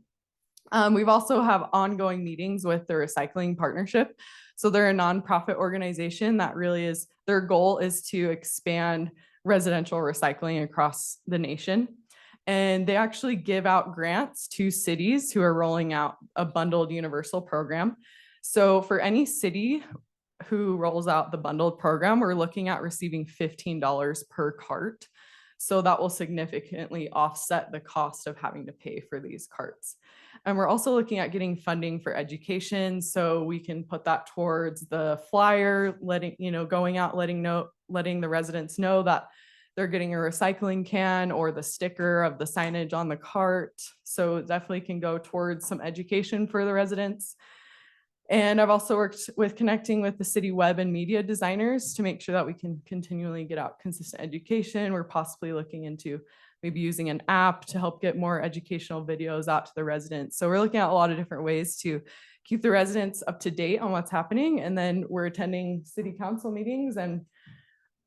We've also have ongoing meetings with the Recycling Partnership. So they're a nonprofit organization that really is, their goal is to expand residential recycling across the nation. And they actually give out grants to cities who are rolling out a bundled universal program. So for any city who rolls out the bundled program, we're looking at receiving $15 per cart. So that will significantly offset the cost of having to pay for these carts. And we're also looking at getting funding for education. So we can put that towards the flyer, going out, letting the residents know that they're getting a recycling can or the sticker of the signage on the cart. So it definitely can go towards some education for the residents. And I've also worked with connecting with the city web and media designers to make sure that we can continually get out consistent education. We're possibly looking into maybe using an app to help get more educational videos out to the residents. So we're looking at a lot of different ways to keep the residents up to date on what's happening. And then we're attending city council meetings, and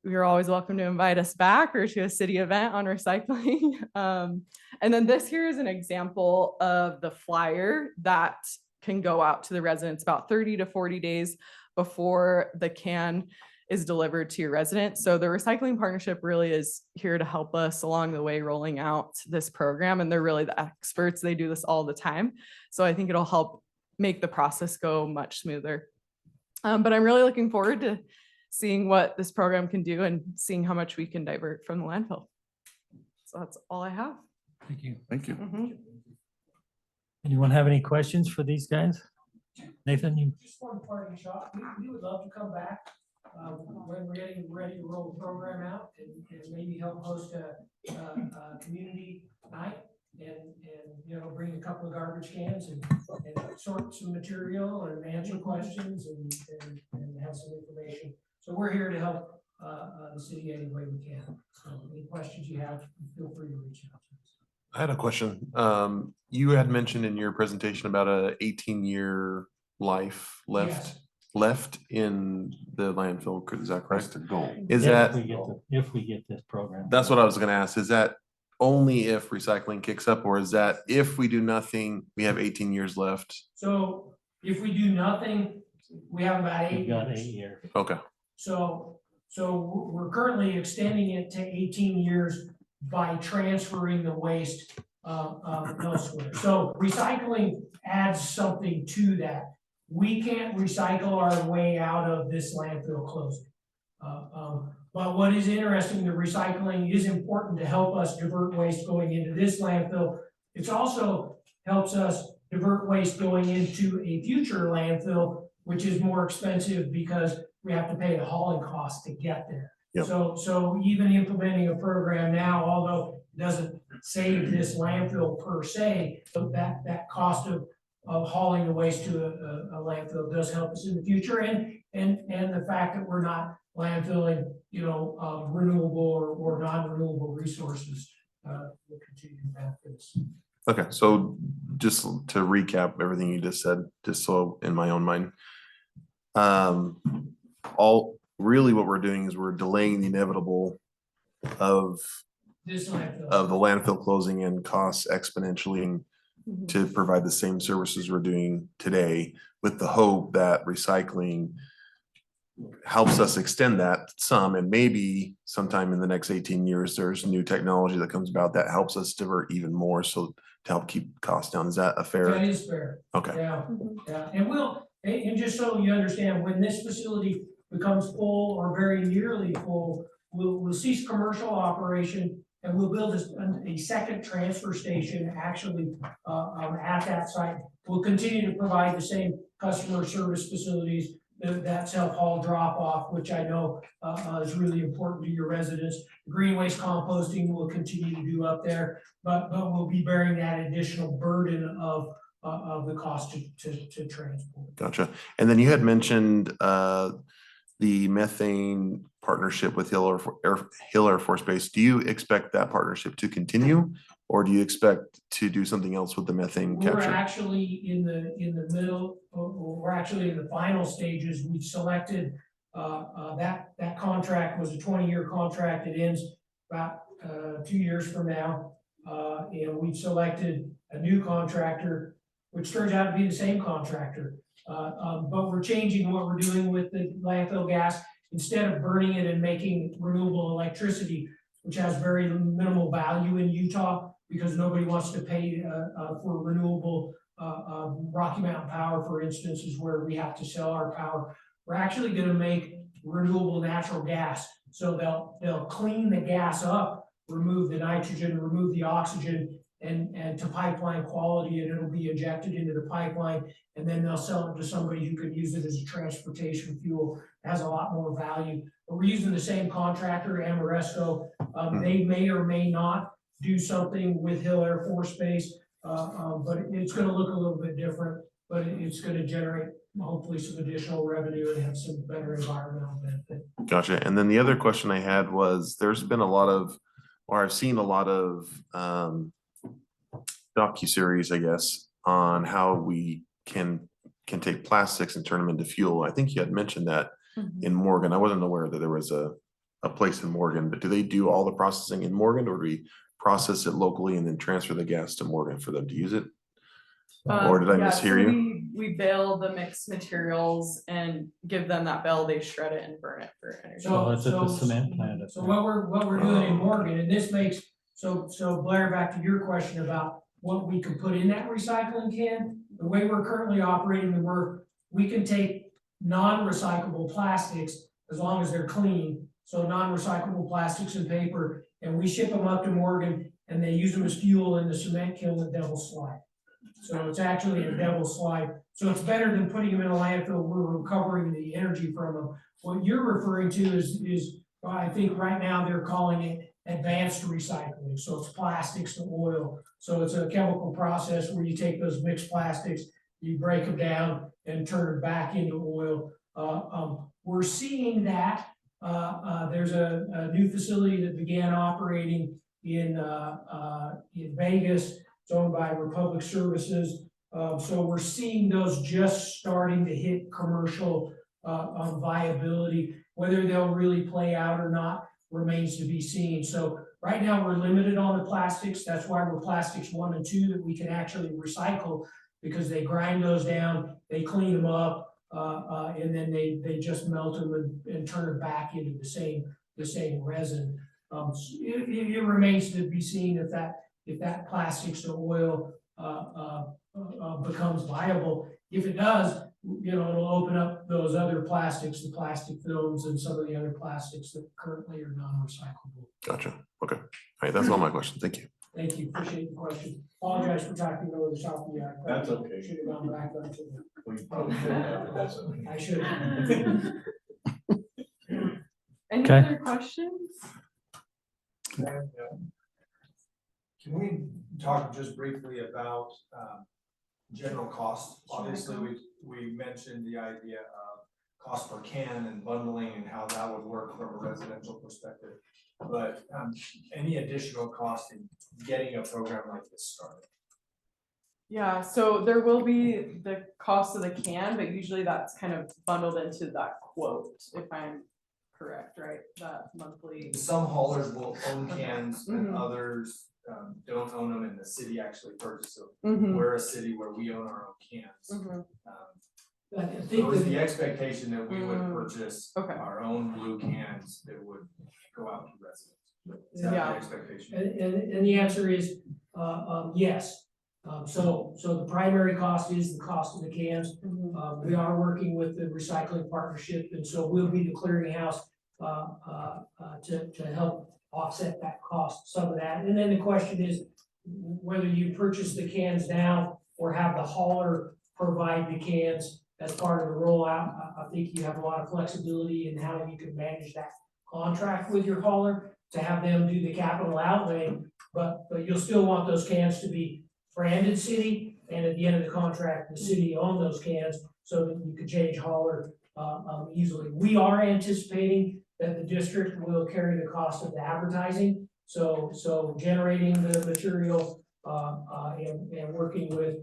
you're always welcome to invite us back or to a city event on recycling. And then this here is an example of the flyer that can go out to the residents about 30 to 40 days before the can is delivered to your resident. So the recycling partnership really is here to help us along the way rolling out this program. And they're really the experts. They do this all the time. So I think it'll help make the process go much smoother. But I'm really looking forward to seeing what this program can do and seeing how much we can divert from the landfill. So that's all I have. Thank you. Thank you. Mhm. Anyone have any questions for these guys? Nathan, you? Just one parting shot. We would love to come back when we're getting ready to roll the program out and maybe help host a community night and, you know, bring a couple of garbage cans and sort some material and answer questions and have some information. So we're here to help the city any way we can. So any questions you have, feel free to reach out to us. I had a question. You had mentioned in your presentation about a 18-year life Yes. left in the landfill. Is that correct? That's the goal. Is If that, we get if we get this program. that's what I was gonna ask. Is that only if recycling kicks up, or is that if we do nothing, we have 18 years left? So if we do nothing, we have about We've 8 got years. 8 years. Okay, So we're currently extending it to 18 years by transferring the waste elsewhere. So recycling adds something to that. We can't recycle our way out of this landfill closing. But what is interesting, the recycling is important to help us divert waste going into this landfill. It also helps us divert waste going into a future landfill, which is more expensive because we have to pay the hauling costs to get there. Yep. So even implementing a program now, although it doesn't save this landfill per se, but that cost of hauling the waste to a landfill does help us in the future. And the fact that we're not landfilling, you know, renewable or non-renewable resources will continue to benefit us. okay. So just to recap everything you just said, just so in my own mind. Really what we're doing is we're delaying the inevitable of This landfill. the landfill closing and costs exponentially to provide the same services we're doing today, with the hope that recycling helps us extend that some, and maybe sometime in the next 18 years, there's new technology that comes about that helps us divert even more, so to help keep costs down. Is that a That fair? is fair. Okay, Yeah, yeah. And just so you understand, when this facility becomes full or very nearly full, we'll cease commercial operation and we'll build a second transfer station actually at that site. We'll continue to provide the same customer service facilities, that self-haul drop-off, which I know is really important to your residents. Green waste composting we'll continue to do up there, but we'll be bearing that additional burden of the cost to transport. gotcha. And then you had mentioned the methane partnership with Hill Air Force Base. Do you expect that partnership to continue, or do you expect to do something else with the methane We're capture? actually in the middle, we're actually in the final stages. We've selected that contract was a 20-year contract. It ends about 2 years from now. And we've selected a new contractor, which turns out to be the same contractor. But we're changing what we're doing with the landfill gas. Instead of burning it and making renewable electricity, which has very minimal value in Utah, because nobody wants to pay for renewable Rocky Mountain Power, for instance, is where we have to sell our power. We're actually going to make renewable natural gas. So they'll clean the gas up, remove the nitrogen, remove the oxygen, and to pipeline quality, and it'll be injected into the pipeline, and then they'll sell it to somebody who could use it as a transportation fuel. It has a lot more value. But we're using the same contractor, Amoresco. They may or may not do something with Hill Air Force Base, but it's going to look a little bit different, but it's going to generate hopefully some additional revenue and have some better environmental benefit. Gotcha. And then the other question I had was, there's been a lot of, or I've seen a lot of docuseries, I guess, on how we can take plastics and turn them into fuel. I think you had mentioned that in Morgan. I wasn't aware that there was a place in Morgan, but do they do all the processing in Morgan, or do we process it locally and then transfer the gas to Morgan for them to use it? Or did I Yeah, mishear so you? We bale the mixed materials and give them that bale, they shred it and burn it for energy. So it's at the cement plant. up So there. what we're doing in Morgan, and this makes, so Blair, back to your question about what we could put in that recycling can. The way we're currently operating, we can take non-recyclable plastics as long as they're clean. So non-recyclable plastics and paper, and we ship them up to Morgan and they use them as fuel in the cement kiln at Devil's Slide. So it's actually a Devil's Slide. So it's better than putting them in a landfill. We're recovering the energy from them. What you're referring to is I think right now they're calling it advanced recycling. So it's plastics to oil. So it's a chemical process where you take those mixed plastics, you break them down and turn it back into oil. We're seeing that. There's a new facility that began operating in Vegas. It's owned by Republic Services. So we're seeing those just starting to hit commercial viability. Whether they'll really play out or not remains to be seen. So right now we're limited on the plastics. That's why we're plastics 1 and 2 that we can actually recycle, because they grind those down, they clean them up, and then they just melt them and turn it back into the same resin. It remains to be seen if that plastics to oil becomes viable. If it does, it'll open up those other plastics, the plastic films and some of the other plastics that currently are non-recyclable. Gotcha. Okay. All right. That's all my questions. Thank you. Thank you. Appreciate the question. Apologize for talking over the top of you. That's okay. Should have gone back onto That's okay. I should have. Any Okay. other questions? Can we talk just briefly about general cost? Obviously, we mentioned the idea of cost per can and bundling and how that would work from a residential perspective. But any additional cost in getting a program like this started? Yeah, so there will be the cost of the can, but usually that's kind of bundled into that quote, if I'm correct, right? That monthly. Some haulers will own cans and Mhm. others don't own them, and the city actually purchases them. Mhm. We're a city where we own our own cans. Mhm. I So think is the that expectation that we would purchase Okay. our own blue cans that would go out to residents? Is that Yeah. the expectation? and the answer is, yes. So the primary cost is the cost of the cans. Mhm. We are working with the recycling partnership, and so we'll be the clearinghouse to help offset that cost, some of that. And then the question is whether you purchase the cans now or have the hauler provide the cans as part of the rollout. I think you have a lot of flexibility in how you can manage that contract with your hauler to have them do the capital outlay, but you'll still want those cans to be branded city, and at the end of the contract, the city owned those cans so that you could change hauler easily. We are anticipating that the district will carry the cost of the advertising, so generating the material and working with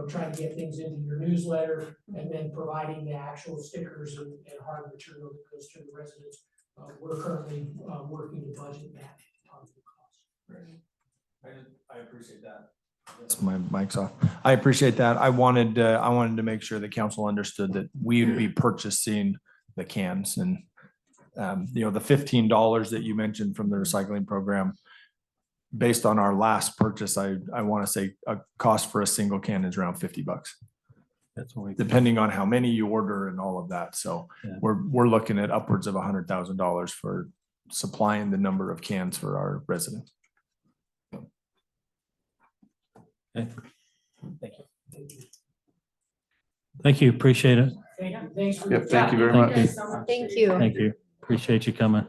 trying to get things into your newsletter, and then providing the actual stickers and hard material that goes to the residents. We're currently working to budget that part of the cost. I appreciate that. My mic's off. I appreciate that. I wanted to make sure the council understood that we would be purchasing the cans and, the $15 that you mentioned from the recycling program. Based on our last purchase, I want to say a cost for a single can is around $50. That's what we. Depending on how many you order and all of that. So Yeah. we're looking at upwards of $100,000 for supplying the number of cans for our residents. Okay. Thank you. Appreciate it. Thank you. Thanks for. Yep, thank you very Thank much. you. so much. Thank you. Thank you. Appreciate you coming.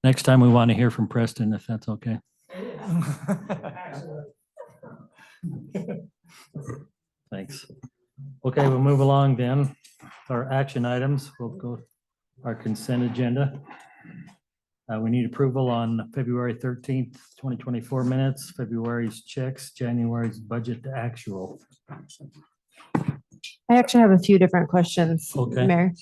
Next time we want to hear from Preston, if that's okay. Thanks. Okay, we'll move along then. Our action items, we'll go our consent agenda. We need approval on February 13th, 2024 minutes, February's checks, January's budget to actual. I actually have a few different questions, Okay. Mayor.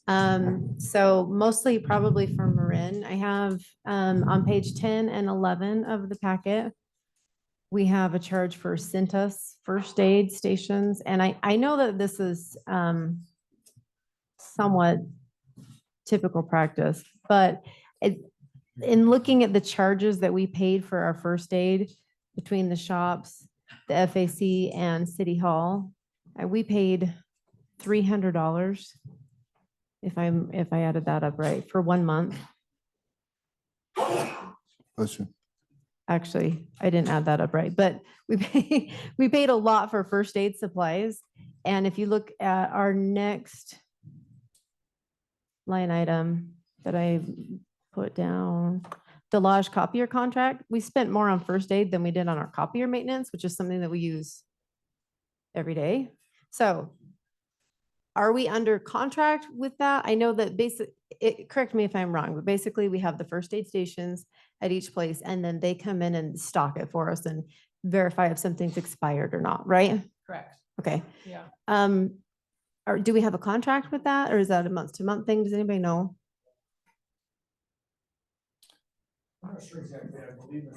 So mostly probably for Marin. I have, on page 10 and 11 of the packet, we have a charge for Cintas first aid stations. And I know that this is, somewhat typical practice, but in looking at the charges that we paid for our first aid between the shops, the FAC and City Hall, we paid $300. If I added that up right, for 1 month. Actually, I didn't add that up right, but we paid a lot for first aid supplies. And if you look at our next line item that I put down, the Lodge copier contract, we spent more on first aid than we did on our copier maintenance, which is something that we use every day. So are we under contract with that? I know that correct me if I'm wrong, but basically we have the first aid stations at each place and then they come in and stock it for us and verify if something's expired or not, right? Correct. Okay. Yeah. Or do we have a contract with that or is that a month to month thing? Does anybody know? I'm not sure exactly. I believe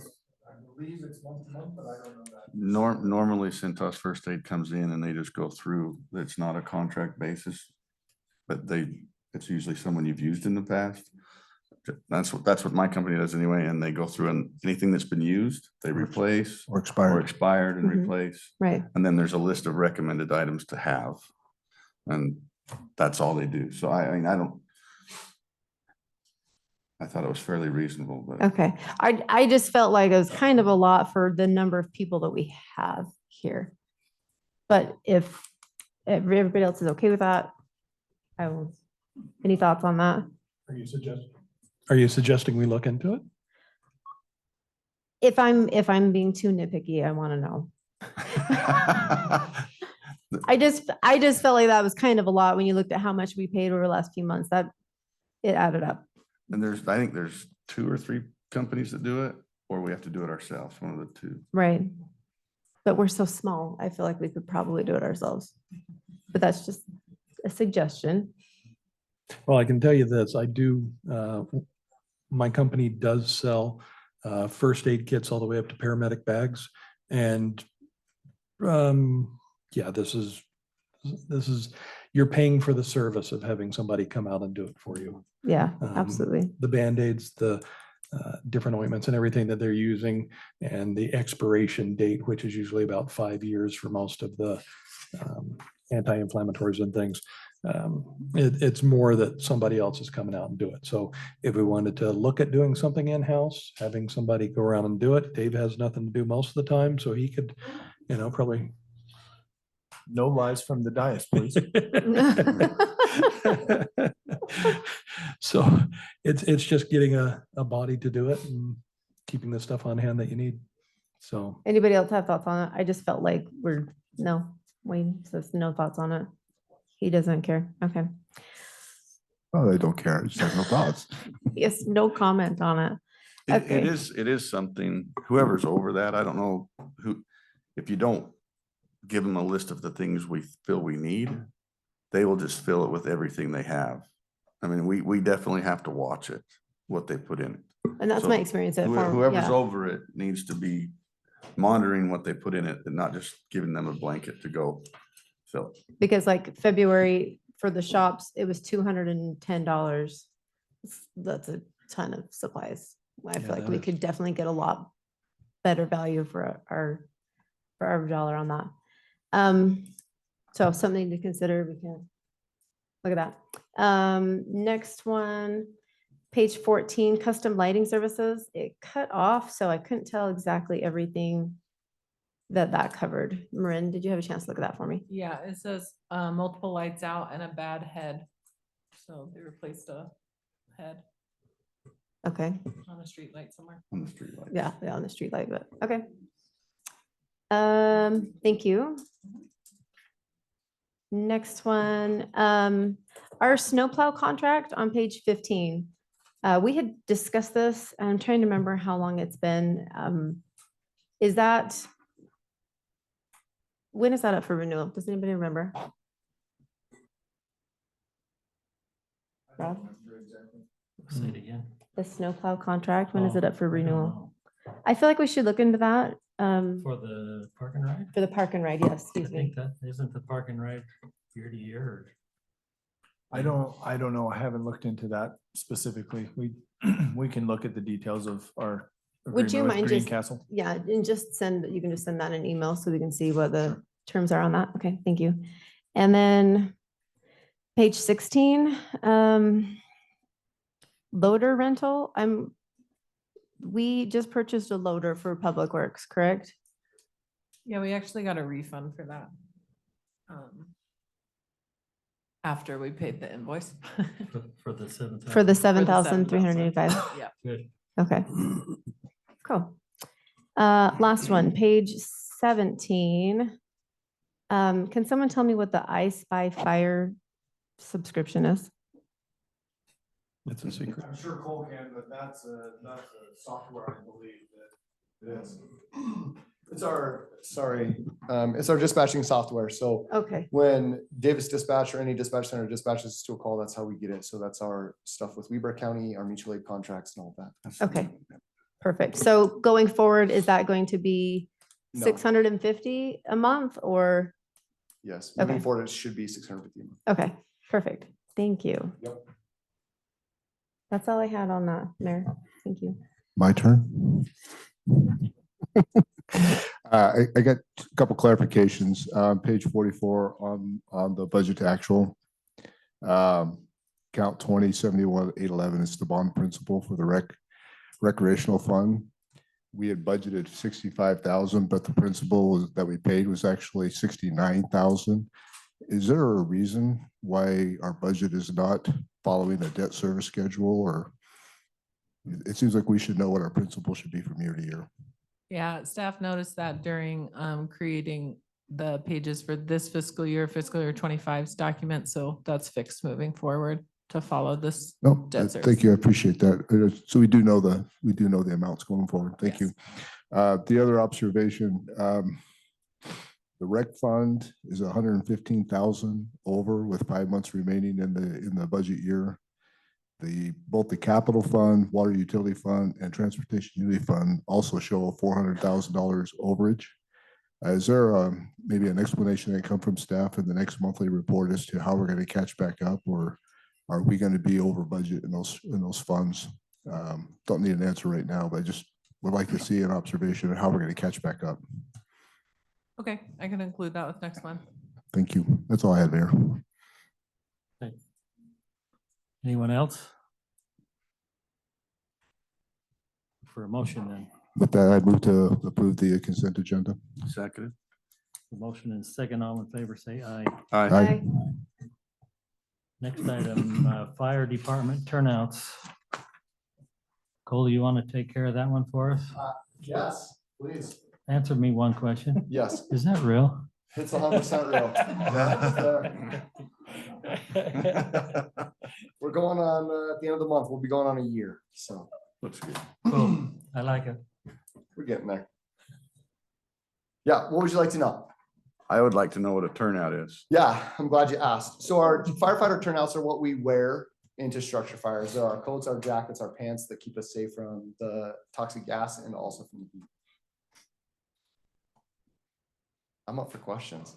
it's month to month, but I don't know that. Normally Cintas First Aid comes in and they just go through, it's not a contract basis. But it's usually someone you've used in the past. That's what my company does anyway, and they go through and anything that's been used, they replace. Or expired and Mhm. replace. Right. And then there's a list of recommended items to have. And that's all they do. So I mean, I thought it was fairly reasonable, but. Okay. I just felt like it was kind of a lot for the number of people that we have here. But if everybody else is okay with that, I will. Any thoughts on that? Are you suggesting we look into it? If I'm being too nitpicky, I want to know. I just felt like that was kind of a lot when you looked at how much we paid over the last few months. That it added up. And I think there's 2 or 3 companies that do it, or we have to do it ourselves, one of the 2. Right. But we're so small. I feel like we could probably do it ourselves. But that's just a suggestion. Well, I can tell you this, my company does sell first aid kits all the way up to paramedic bags. And yeah, this is, you're paying for the service of having somebody come out and do it for you. Yeah, absolutely. The Band-Aids, the different ointments and everything that they're using, and the expiration date, which is usually about 5 years for most of the anti-inflammatories and things. It's more that somebody else is coming out and do it. So if we wanted to look at doing something in-house, having somebody go around and do it, Dave has nothing to do most of the time, so he could, probably. No lies from the dais, please. So it's just getting a body to do it and keeping the stuff on hand that you need. So Anybody else have thoughts on it? I just felt like Wayne says no thoughts on it. He doesn't care. Okay. Oh, they don't care. Just have no thoughts. Yes, no comment on it. Okay. It is something, whoever's over that, I don't know if you don't give them a list of the things we feel we need, they will just fill it with everything they have. I mean, we definitely have to watch it, what they put in it. And that's So my experience at whoever's over it needs to be monitoring what they put in it and not just giving them a blanket to go fill. Because like February for the shops, it was $210. That's a ton of supplies. I feel like we could definitely get a lot better value for our dollar on that. So something to consider. We can look at that. Next one, page 14, custom lighting services. It cut off, so I couldn't tell exactly everything that covered. Marin, did you have a chance to look at that for me? Yeah, it says multiple lights out and a bad head. So they replaced a head Okay. on a street light somewhere. On the street light. Yeah, on the street light, but okay. Thank you. Next one, our snowplow contract on page 15. We had discussed this. I'm trying to remember how long it's been. When is that up for renewal? Does anybody remember? Rob? Say it again. The snowplow contract, when is Oh, it up for I don't renewal? know. I feel like we should look into that. For the park and ride? For the park and ride, yes, I excuse me. think that isn't the park and ride year to year. I don't know. I haven't looked into that specifically. We can look at the details of our Would you agreement with mind just, Greencastle. yeah, and just send, you can just send that in email so we can see what the terms are on that. Okay, thank you. And then page 16, loader rental. We just purchased a loader for Public Works, correct? Yeah, we actually got a refund for that. After we paid the invoice. For the 7,000. For the For the 7,385. Yeah. Good. Okay. Cool. Last one, page 17. Can someone tell me what the I Spy Fire subscription is? It's a secret. I'm sure Cole can, but that's a software, I believe that it is. It's our, it's our dispatching software. So Okay, when Davis Dispatch or any dispatch center dispatches us to a call, that's how we get it. So that's our stuff with Weber County, our mutual aid contracts and all that. okay, perfect. So going forward, is that going to be No. 650 a month or? Yes, moving Okay. forward, it should be 650 a month. Okay, perfect. Thank you. Yep. That's all I had on that, Mayor. Thank you. My turn. I got a couple clarifications. Page 44 on the budget to actual. Count 2071-811 is the bond principal for the recreational fund. We had budgeted 65,000, but the principal that we paid was actually 69,000. Is there a reason why our budget is not following the debt service schedule, or it seems like we should know what our principal should be from year to year? Yeah, staff noticed that during creating the pages for this fiscal year 25's document. So that's fixed moving forward to follow this. No, Debt service. thank you. I appreciate that. So we do know the amounts going forward. Thank you. The other observation, the rec fund is 115,000 over with 5 months remaining in the budget year. Both the capital fund, water utility fund, and transportation utility fund also show $400,000 overage. Is there maybe an explanation that come from staff in the next monthly report as to how we're going to catch back up, or are we going to be over budget in those funds? Don't need an answer right now, but I just would like to see an observation of how we're going to catch back up. Okay, I can include that with next month. Thank you. That's all I had, Mayor. Anyone else? For a motion then. With that, I'd move to approve the consent agenda. Second. The motion and second, all in favor, say aye. Aye. Next item, fire department turnouts. Cole, you want to take care of that one for us? Yes, please. Answer me one question. Yes, Is that real? it's 100% real. We're going on at the end of the month. We'll be going on a year. So Looks good. Cool. I like it. we're getting there. Yeah, what would you like to know? I would like to know what a turnout is. Yeah, I'm glad you asked. So our firefighter turnouts are what we wear into structure fires. They're our coats, our jackets, our pants that keep us safe from the toxic gas and also from the heat. I'm up for questions.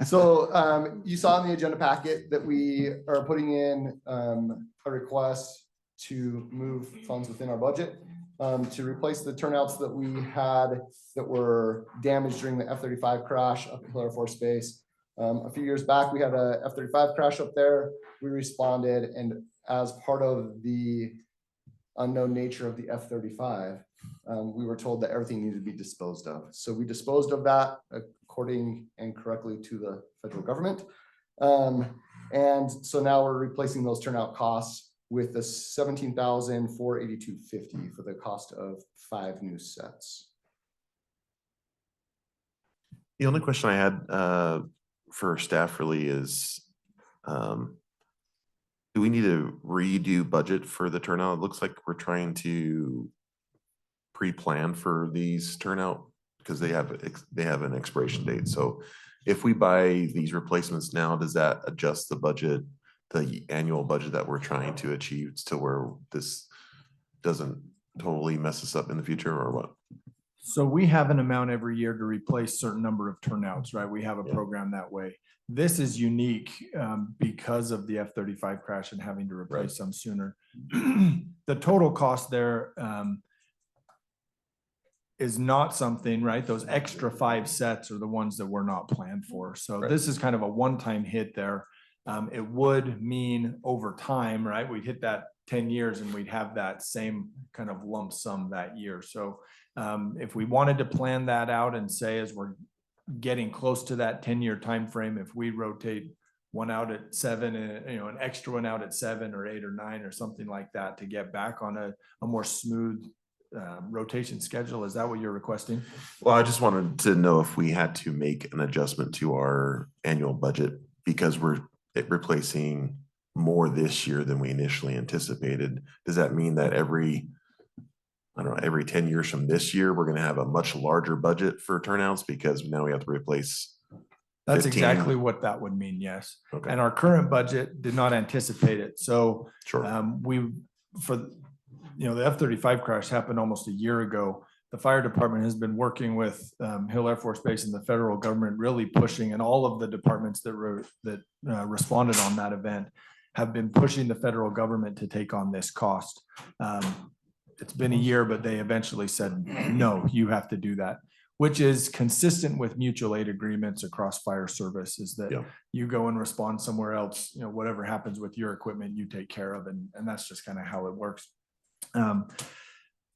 So you saw in the agenda packet that we are putting in a request to move funds within our budget to replace the turnouts that we had that were damaged during the F-35 crash up at Hill Air Force Base. A few years back, we had a F-35 crash up there. We responded, and as part of the unknown nature of the F-35, we were told that everything needed to be disposed of. So we disposed of that according and correctly to the federal government. And so now we're replacing those turnout costs with the $17,482.50 for the cost of 5 new sets. The only question I had for staff really is, do we need to redo budget for the turnout? It looks like we're trying to pre-plan for these turnout because they have an expiration date. So if we buy these replacements now, does that adjust the budget the annual budget that we're trying to achieve to where this doesn't totally mess us up in the future, or what? So we have an amount every year to replace certain number of turnouts, right? We have a Yeah. program that way. This is unique because of the F-35 crash and having to replace some sooner. The total cost there is not something, right? Those extra 5 sets are the ones that were not planned for. So Right. this is kind of a one-time hit there. It would mean over time, right? We'd hit that 10 years and we'd have that same kind of lump sum that year. So if we wanted to plan that out and say, as we're getting close to that 10-year time frame, if we rotate one out at 7 and an extra one out at 7 or 8 or 9 or something like that to get back on a more smooth rotation schedule, is that what you're requesting? Well, I just wanted to know if we had to make an adjustment to our annual budget because we're replacing more this year than we initially anticipated. Does that mean that every 10 years from this year, we're going to have a much larger budget for turnouts because now we have to replace? That's 15? exactly what that would mean, yes. Okay. And our current budget did not anticipate it. So Sure. The F-35 crash happened almost a year ago. The fire department has been working with Hill Air Force Base and the federal government, really pushing, and all of the departments that responded on that event have been pushing the federal government to take on this cost. It's been a year, but they eventually said, no, you have to do that, which is consistent with mutual aid agreements across fire service, is that you go and respond somewhere else, whatever happens with your equipment, you take care of. And that's just kind of how it works.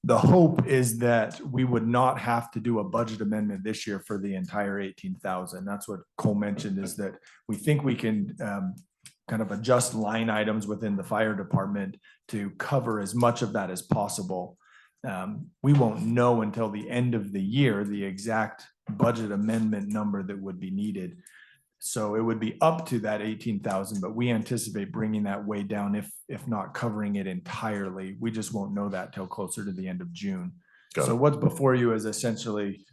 The hope is that we would not have to do a budget amendment this year for the entire 18,000. That's what Cole mentioned, is that we think we can kind of adjust line items within the fire department to cover as much of that as possible. We won't know until the end of the year the exact budget amendment number that would be needed. So it would be up to that 18,000, but we anticipate bringing that way down, if not covering it entirely. We just won't know that till closer to the end of June. So what's before you is essentially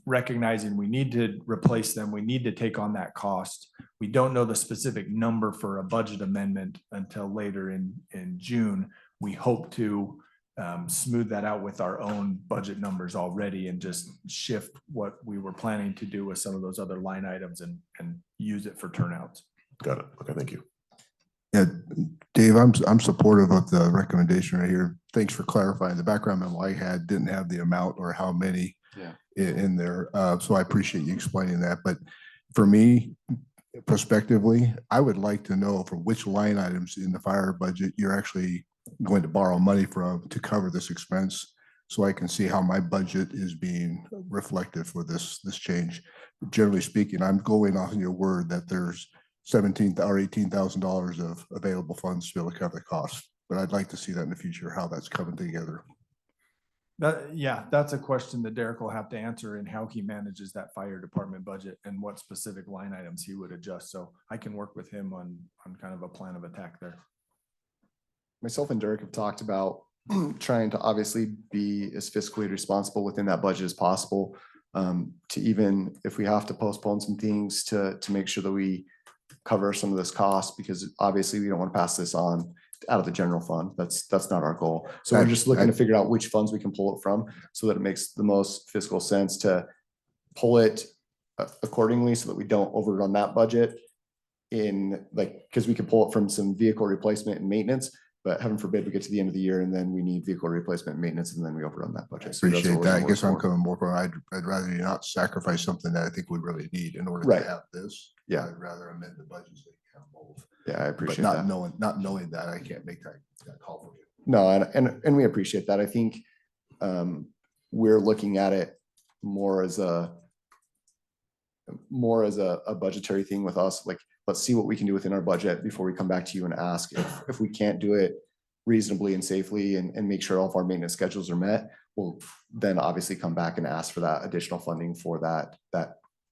recognizing we need to replace them. We need to take on that cost. We don't know the specific number for a budget amendment until later in June. We hope to smooth that out with our own budget numbers already and just shift what we were planning to do with some of those other line items and use it for turnouts. Got it. Okay, thank you. Yeah, Dave, I'm supportive of the recommendation right here. Thanks for clarifying. The background memo I had didn't have the amount or how many in there. So I appreciate you explaining that. But for me, prospectively, I would like to know for which line items in the fire budget you're actually going to borrow money from to cover this expense, so I can see how my budget is being reflected for this change. Generally speaking, I'm going off your word that there's $17,000 or $18,000 of available funds to be able to cover the cost, but I'd like to see that in the future, how that's coming together. That's a question that Derek will have to answer, in how he manages that fire department budget and what specific line items he would adjust. So I can work with him on kind of a plan of attack there. Myself and Derek have talked about trying to obviously be as fiscally responsible within that budget as possible. To even if we have to postpone some things to make sure that we cover some of this cost, because obviously we don't want to pass this on out of the general fund. That's not our goal. So we're just looking to figure out which funds we can pull it from so that it makes the most fiscal sense to pull it accordingly so that we don't overrun that budget because we could pull it from some vehicle replacement and maintenance. But heaven forbid we get to the end of the year and then we need vehicle replacement and maintenance and then we overrun that budget. So Appreciate that. I guess I'm coming more from, I'd rather you not sacrifice something that I think we really need in order to have this. Yeah. I'd rather amend the budget so you can have both. Yeah, I appreciate but that. Not knowing that, I can't make that call for you. No, and we appreciate that. I think we're looking at it more as a budgetary thing with us. Like, let's see what we can do within our budget before we come back to you and ask if we can't do it reasonably and safely and make sure all of our maintenance schedules are met. We'll then obviously come back and ask for that additional funding for that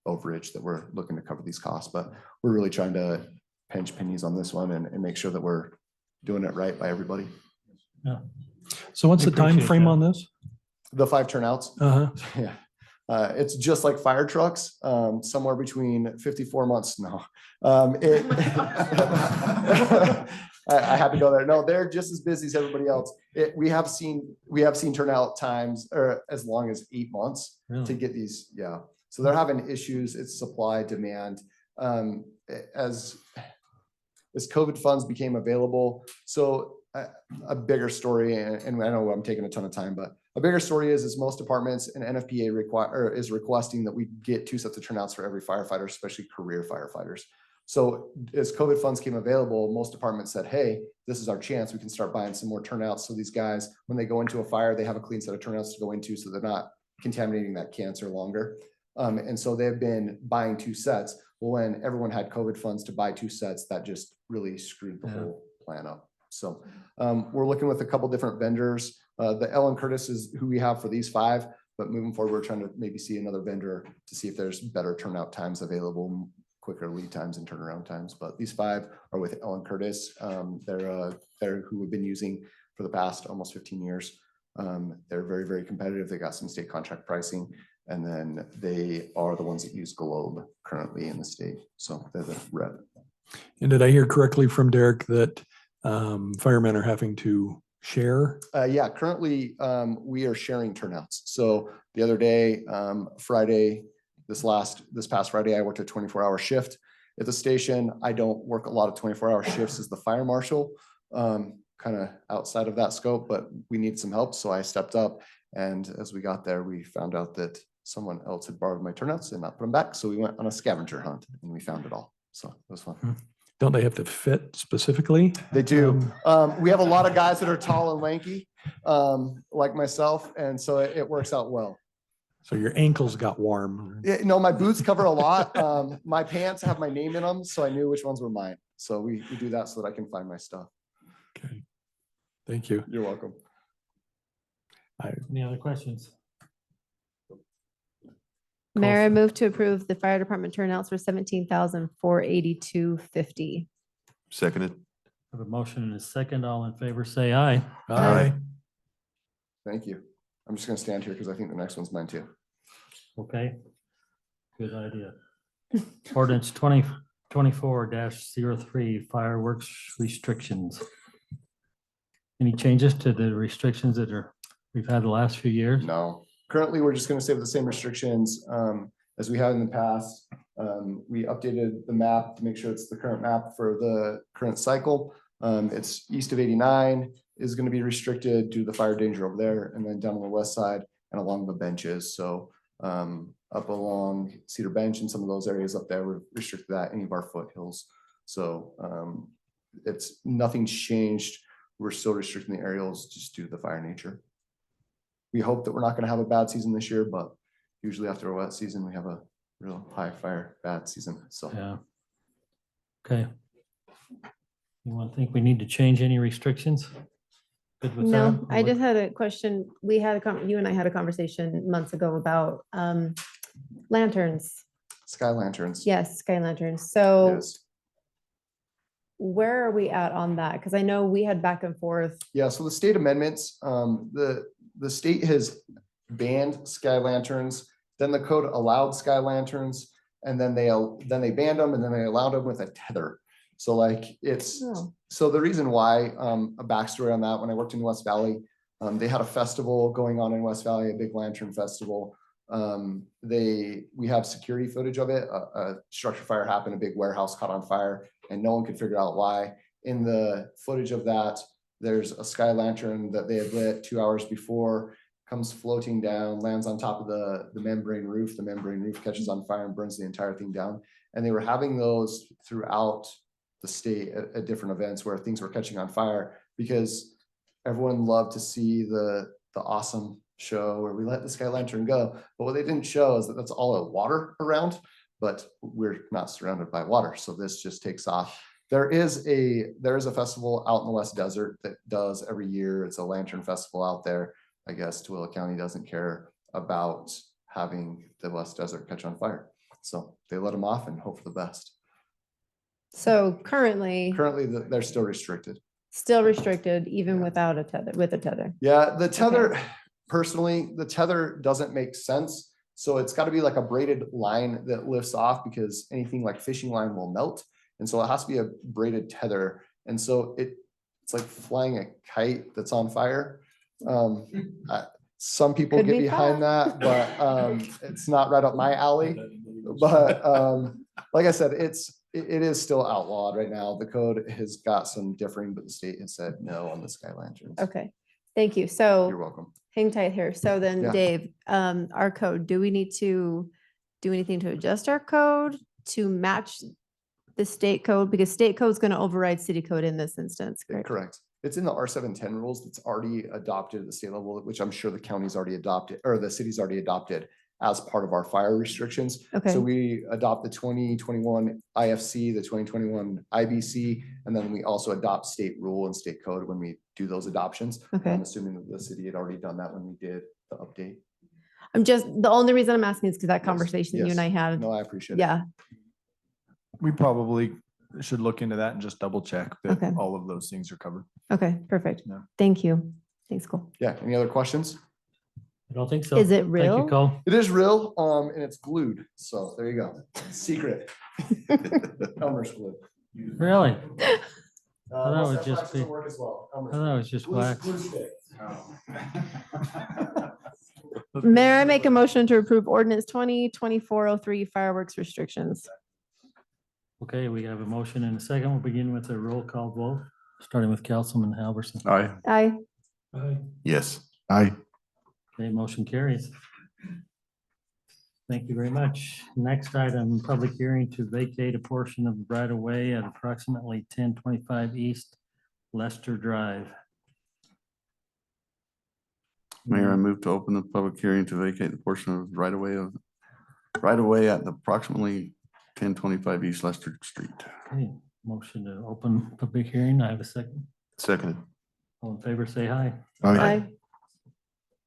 overage that we're looking to cover these costs. But we're really trying to pinch pennies on this one and make sure that we're doing it right by everybody. Yeah. So what's the time frame on this? The 5 turnouts. Uh-huh. Yeah. It's just like fire trucks, somewhere between 54 months. No, I had to go there. No, they're just as busy as everybody else. We have seen turnout times or as long as 8 months to get these. Yeah. So they're having issues. It's supply, demand. As COVID funds became available. So a bigger story, and I know I'm taking a ton of time, but a bigger story is most departments and NFPA is requesting that we get 2 sets of turnouts for every firefighter, especially career firefighters. So as COVID funds came available, most departments said, hey, this is our chance. We can start buying some more turnouts. So these guys, when they go into a fire, they have a clean set of turnouts to go into so they're not contaminating that cancer longer. And so they've been buying 2 sets. Well, when everyone had COVID funds to buy 2 sets, that just really screwed the whole plan up. So we're looking with a couple different vendors. The Ellen Curtis is who we have for these 5, but moving forward, we're trying to maybe see another vendor to see if there's better turnout times available, quicker lead times and turnaround times. But these 5 are with Ellen Curtis. They're who we've been using for the past almost 15 years. They're very, very competitive. They got some state contract pricing. And then they are the ones that use Globe currently in the state. So they're the rep. And did I hear correctly from Derek that firemen are having to share? Yeah, currently we are sharing turnouts. So the other day, Friday, this past Friday, I worked a 24-hour shift at the station. I don't work a lot of 24-hour shifts as the fire marshal, kind of outside of that scope, but we need some help. So I stepped up. And as we got there, we found out that someone else had borrowed my turnouts and not put them back. So we went on a scavenger hunt and we found it all. So it was fun. Don't they have to fit specifically? They do. We have a lot of guys that are tall and lanky, like myself. And so it works out well. So your ankles got warm. Yeah, no, my boots cover a lot. My pants have my name in them. So I knew which ones were mine. So we do that so that I can find my stuff. Okay. Thank you. You're welcome. Any other questions? Mayor, I move to approve the fire department turnouts for $17,482.50. Seconded. Have a motion and a second. All in favor, say aye. Aye. Thank you. I'm just going to stand here because I think the next one's mine too. Okay. Good idea. Ordinance 2024-03 fireworks restrictions. Any changes to the restrictions that we've had the last few years? No. Currently, we're just going to stay with the same restrictions as we have in the past. We updated the map to make sure it's the current map for the current cycle. It's east of 89 is going to be restricted due to the fire danger over there, and then down on the west side and along the benches. So up along Cedar Bench and some of those areas up there, we're restricted that, any of our foothills. So it's nothing's changed. We're still restricting the aerials just due to the fire nature. We hope that we're not going to have a bad season this year, but usually after a wet season, we have a real high fire bad season. So yeah. Okay. Anyone think we need to change any restrictions? Good with No, that? I just had a question. You and I had a conversation months ago about lanterns. Sky lanterns. Yes, sky lanterns. So Yes. where are we at on that? Because I know we had back and forth. Yeah, so the state amendments, the state has banned sky lanterns, then the code allowed sky lanterns, and then they banned them, and then they allowed them with a tether. So like so the reason why, a backstory on that, when I worked in West Valley, they had a festival going on in West Valley, a big lantern festival. We have security footage of it. A structure fire happened, a big warehouse caught on fire, and no one could figure out why. In the footage of that, there's a sky lantern that they had lit 2 hours before, comes floating down, lands on top of the membrane roof. The membrane roof catches on fire and burns the entire thing down. And they were having those throughout the state at different events where things were catching on fire, because everyone loved to see the awesome show where we let the sky lantern go. But what they didn't show is that that's all the water around, but we're not surrounded by water. So this just takes off. There is a festival out in the West Desert that does every year. It's a lantern festival out there. I guess Tooele County doesn't care about having the West Desert catch on fire. So they let them off and hope for the best. So currently They're still restricted. Still restricted, even without a tether, with a tether. Yeah, the tether, personally, the tether doesn't make sense So it's got to be like a braided line that lifts off because anything like fishing line will melt. And so it has to be a braided tether. And so it's like flying a kite that's on fire. Some people Could get be behind fun. that, but it's not right up my alley. But like I said, it is still outlawed right now. The code has got some differing, but the state has said no on the sky lanterns. Okay, thank you. You're So welcome. hang tight here. So then Yeah. Dave, our code, do we need to do anything to adjust our code to match the state code? Because state code is going to override city code in this instance, correct? Correct. It's in the R710 rules that's already adopted at the state level, which I'm sure the county's already adopted, or the city's already adopted as part of our fire restrictions. Okay. So we adopt the 2021 IFC, the 2021 IBC, and then we also adopt state rule and state code when we do those adoptions. Okay. I'm assuming that the city had already done that when we did the update. The only reason I'm asking is because that Yes, conversation you yes. and I had. No, I appreciate it. Yeah, We probably should look into that and just double check that Okay. all of those things are covered. okay, perfect. Yeah. Thank you. Thanks, Cole. Yeah. Any other questions? I don't think so. Is it Thank real? you, Cole. It is real, and it's glued. So there you go. Secret. Elmer's glue. Really? That would just be- work as well. I thought it was just wax. May I make a motion to approve ordinance 2024-03 fireworks restrictions? Okay, we have a motion and a second. We'll begin with a roll call vote, starting with Councilman Halverson. Aye. Aye. Yes. Aye. Okay, motion carries. Thank you very much. Next item, public hearing to vacate a portion of the right of way at approximately 1025 East Lester Drive. Mayor, I move to open the public hearing to vacate the portion of right away at approximately 1025 East Lester Street. Okay, motion to open public hearing. I have a second. Seconded. All in favor, say aye. Aye.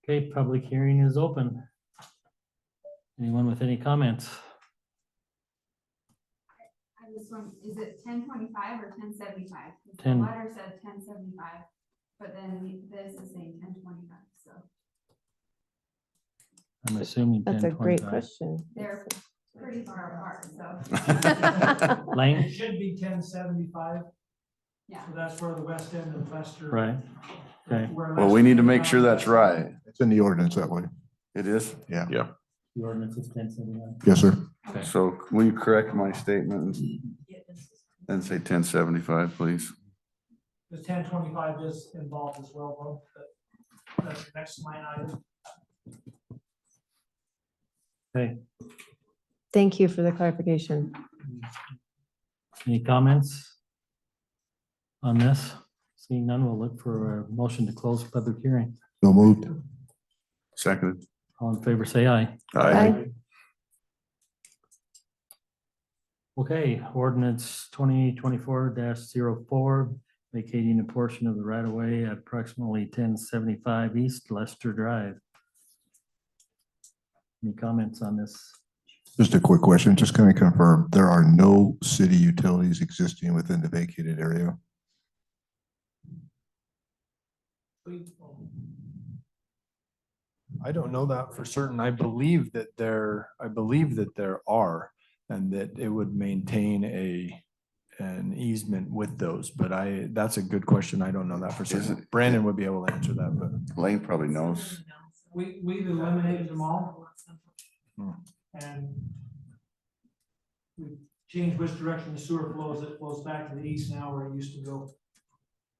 Okay, public hearing is open. Anyone with any comments? I just want, is it 1025 or 1075? The 10. letter said 1075, but then this is saying 1025, so I'm assuming That's a great 1025. question. they're pretty far apart, so. Lane? It should be 1075. Yeah. So that's where the west end of Lester. Right, okay. Well, we need to make sure that's right. It's in the ordinance that way. It is? Yeah. Yeah. The ordinance is 1079. Yes, sir. Okay. So will you correct my statement and say 1075, please? The 1025 is involved as well, though. That's the next line item. Okay, Thank you for the clarification. any comments on this? Seeing none, we'll look for a motion to close the public hearing. So moved. Seconded. All in favor, say aye. Aye. Okay, ordinance 2024-04, vacating a portion of the right of way at approximately 1075 East Lester Drive. Any comments on this? Just a quick question, just kind of confirm, there are no city utilities existing within the vacated area? I don't know that for certain. I believe that there are, and that it would maintain an easement with those, but that's a good question. I don't know that for certain. Brandon would be able to answer that, but. Lane probably knows. We've eliminated them all. Hmm. And we changed which direction the sewer flows. It flows back to the east now where it used to go.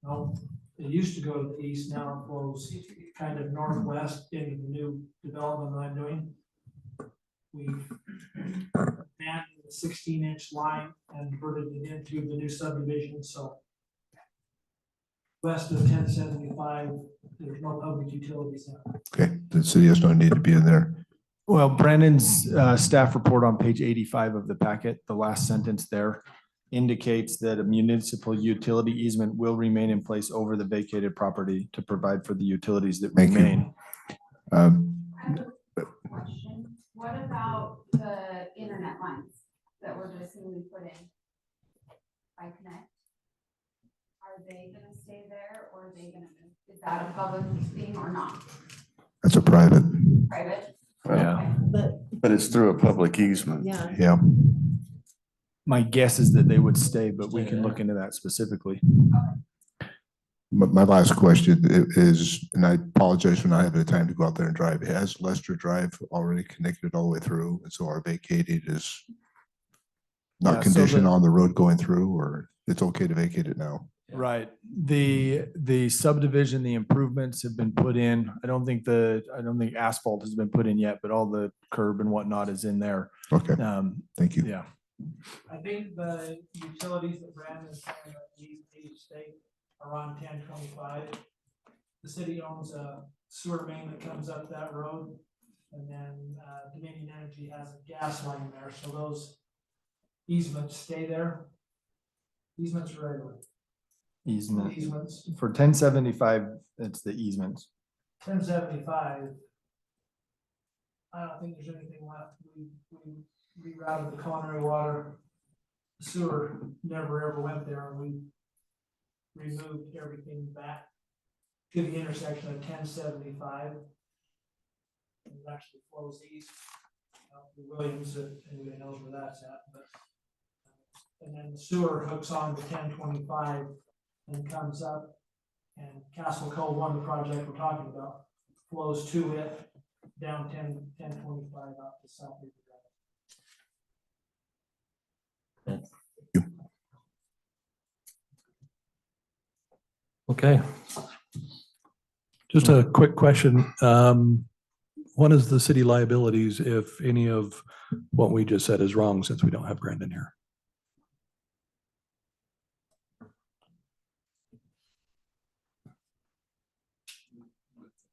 No, it used to go to the east, now it flows kind of northwest into the new development that I'm doing. We abandoned the 16-inch line and diverted it into the new subdivision, so west of 1075, there's no public utilities now. Okay, the city has no need to be in there. Well, Brandon's staff report on page 85 of the packet, the last sentence there indicates that a municipal utility easement will remain in place over the vacated property to provide for the utilities that Thank you. remain. Question, what about the internet lines that we're just going to put in by Connect? Are they gonna stay there or are they gonna move? Is that a public thing or not? That's a private. Private? Yeah. But it's through a public easement. Yeah. Yeah. My guess is that they would stay, but we can look into that specifically. My last question is, and I apologize for not having the time to go out there and drive. Has Lester Drive already connected all the way through? And so our vacating is Yeah, not so conditioned the- on the road going through, or it's okay to vacate it now? Right. The subdivision, the improvements have been put in. I don't think asphalt has been put in yet, but all the curb and whatnot is in there. Okay, thank you. Yeah. I think the utilities that Brandon's saying that these state are on 1025. The city owns a sewer main that comes up that road. And then Dominion Energy has a gas line there, so those easements stay there. Easements are regular. Easements. For 1075, it's the easements. 1075. I don't think there's anything left. We rerouted the culinary water. Sewer never ever went there, and we removed everything back to the intersection of 1075. It actually flows east. The Williams, if anybody knows where that's at, but and then the sewer hooks on to 1025 and comes up, and Castle Cove 1, the project we're talking about, flows to it down 1025 out to South River Drive. Okay. Just a quick question. What is the city liabilities if any of what we just said is wrong, since we don't have Brandon here?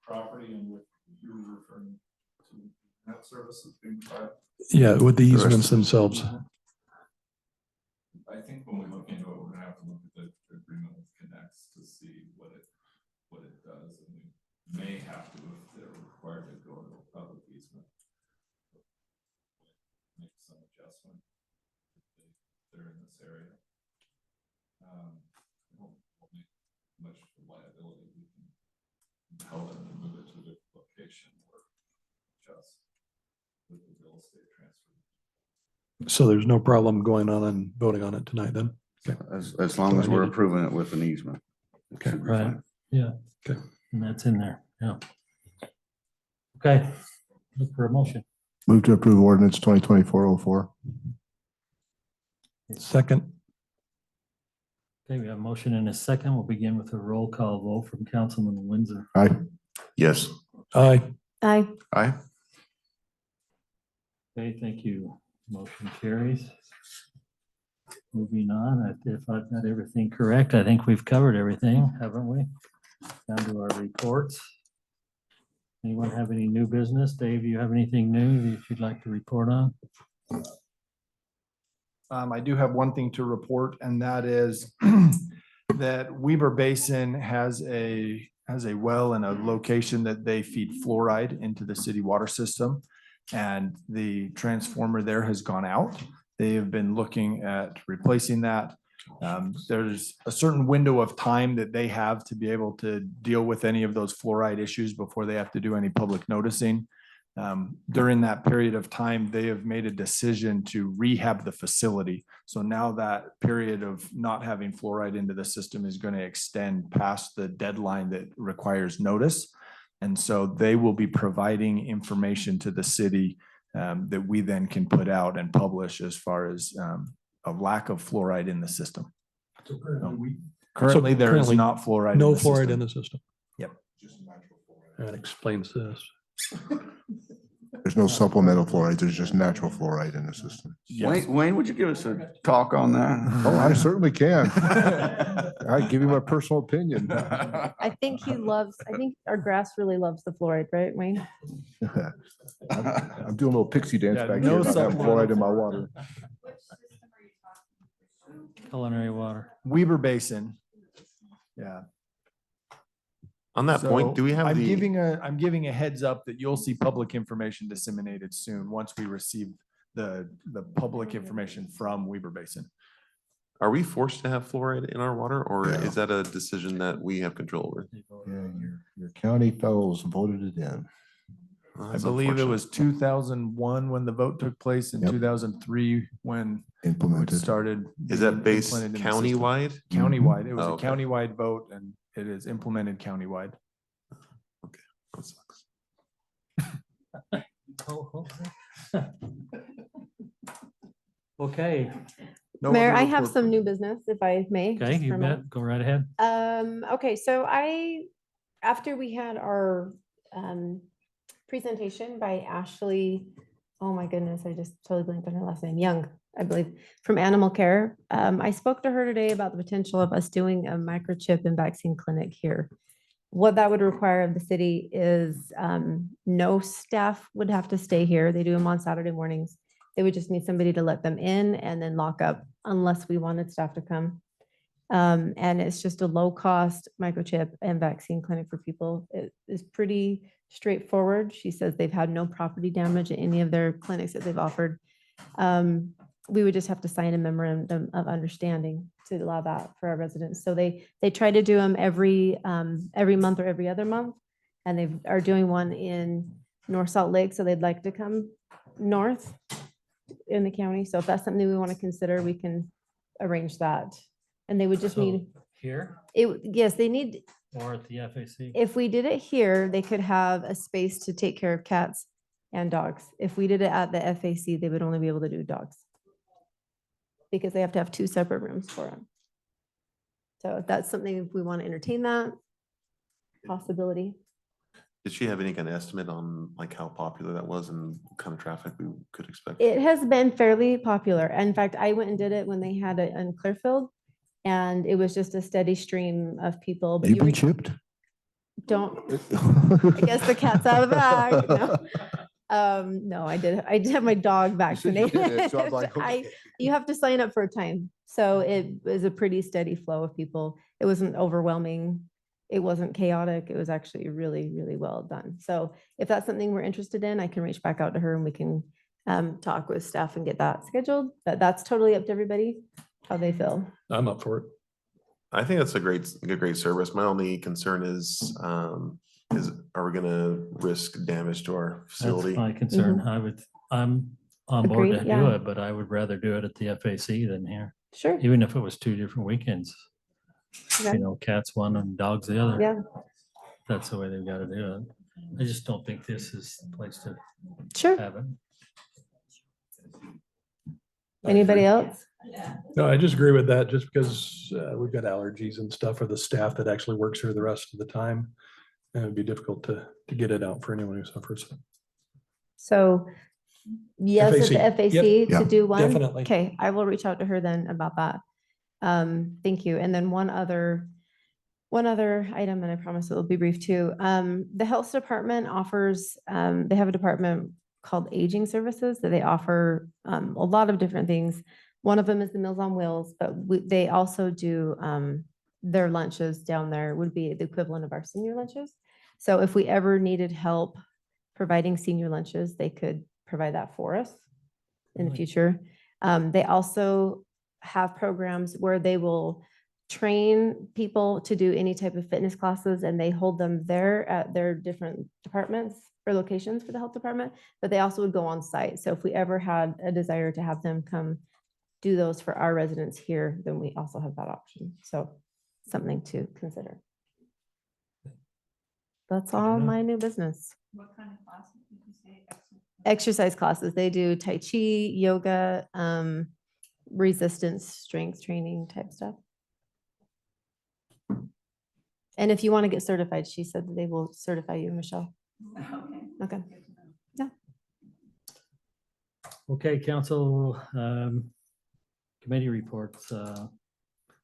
Property and what you're referring to, that services being provided. Yeah, with the The rest easements of it. themselves. I think when we look into it, we're gonna have to look at the agreement with Connects to see what it does, and we may have to, if they're required to go into a public easement, make some adjustment if they're in this area. Won't make much liability. We can tell them to move it to a different location or just with the real estate transfer. So there's no problem going on and voting on it tonight then? Okay. As long as we're approving it with an easement. it Okay. should be Right. fine. Yeah. Okay. And that's in there. Yeah. Okay. Look for a motion. Move to approve ordinance 2024-04. Second. Okay, we have a motion and a second. We'll begin with a roll call vote from Councilman Windsor. Aye. Yes. Aye. Aye. Aye. Okay, thank you. Motion carries. Moving on, if I've got everything correct, I think we've covered everything, haven't we? Down to our reports. Anyone have any new business? Dave, do you have anything new that you'd like to report on? I do have one thing to report, and that is that Weber Basin has a well and a location that they feed fluoride into the city water system. And the transformer there has gone out. They have been looking at replacing that. There's a certain window of time that they have to be able to deal with any of those fluoride issues before they have to do any public noticing. During that period of time, they have made a decision to rehab the facility. So now that period of not having fluoride into the system is going to extend past the deadline that requires notice. And so they will be providing information to the city that we then can put out and publish as far as a lack of fluoride in the system. So Currently, there is currently not fluoride. No in the fluoride system. in the system. Yep. That explains this. There's no supplemental fluoride. There's just natural fluoride in the system. Wayne, would you give us a talk on that? Oh, I certainly can. I give you my personal opinion. I think our grass really loves the fluoride, right, Wayne? I'm doing a little pixie dance Yeah, back no here. I have supplemental fluoride in my water. Culinary water. Weber Basin. Yeah. On that point, do we have I'm the? I'm giving a heads up that you'll see public information disseminated soon, once we receive the public information from Weber Basin. Are we forced to have fluoride in our water, or Yeah. is that a decision that we have control over? Yeah, your county fellows voted it in. Well, I that's believe it unfortunate. was 2001 when the vote took place and Yep. 2003 when it Implemented. started. Is being that based implemented in the system. countywide? Countywide. It was Oh, a okay. countywide vote and it is implemented countywide. That sucks. Oh, oh. Okay, No Mayor, other I have report some from- new business if I may. okay, just for you a moment. bet. Go right ahead. Okay, so after we had our presentation by Ashley, oh my goodness, I just totally blanked on her last name, Young, I believe, from Animal Care. I spoke to her today about the potential of us doing a microchip and vaccine clinic here. What that would require of the city is no staff would have to stay here. They do them on Saturday mornings. They would just need somebody to let them in and then lock up unless we wanted staff to come. And it's just a low-cost microchip and vaccine clinic for people. It is pretty straightforward. She says they've had no property damage at any of their clinics that they've offered. We would just have to sign a memorandum of understanding to allow that for our residents. So they try to do them every month or every other month. And they are doing one in North Salt Lake, so they'd like to come north in the county. So if that's something we want to consider, we can arrange that. And they would just So, need, here yes, they need, or at the FAC? if we did it here, they could have a space to take care of cats and dogs. If we did it at the FAC, they would only be able to do dogs. Because they have to have 2 separate rooms for them. So if that's something, if we want to entertain that possibility. Did she have any kind of estimate on like how popular that was and what kind of traffic we could expect? It has been fairly popular. In fact, I went and did it when they had it in Clearfield. And it was just a steady stream of people. But You've you been chipped? don't, I guess the cat's out of the bag. No, I did have my dog You said you vaccinated. did it, so I was like, okay. You have to sign up for a time. So it was a pretty steady flow of people. It wasn't overwhelming. It wasn't chaotic. It was actually really, really well done. So if that's something we're interested in, I can reach back out to her and we can talk with staff and get that scheduled. But that's totally up to everybody, how they feel. I'm up for it. I think that's a great service. My only concern is are we gonna risk damage to our That's facility? my concern. I'm on board Agreed, to do yeah. it, but I would rather do it at the FAC than here, Sure. even if it was 2 different weekends. Okay. You know, cats one and dogs the other. Yeah, That's the way they've got to do it. I just don't think this is the place to sure. have it. Anybody else? No, I just agree with that just because we've got allergies and stuff for the staff that actually works here the rest of the time. And it'd be difficult to get it out for anyone who suffers. So yes, at the FAC. FAC Yep. to do one. Definitely. Okay, I will reach out to her then about that. Thank you. And then one other item, and I promise it will be brief too. The health department offers, they have a department called Aging Services that they offer a lot of different things. One of them is the Meals on Wheels, but they also do their lunches down there would be the equivalent of our senior lunches. So if we ever needed help providing senior lunches, they could provide that for us in the future. They also have programs where they will train people to do any type of fitness classes, and they hold them there at their different departments or locations for the health department, but they also would go on site. So if we ever had a desire to have them come do those for our residents here, then we also have that option. So something to consider. That's all my new business. What kind of classes did you say? Exercise classes. They do Tai Chi, yoga, resistance, strength training type stuff. And if you want to get certified, she said that they will certify you, Michelle. Okay. Okay. Yeah. Okay, council, committee reports. I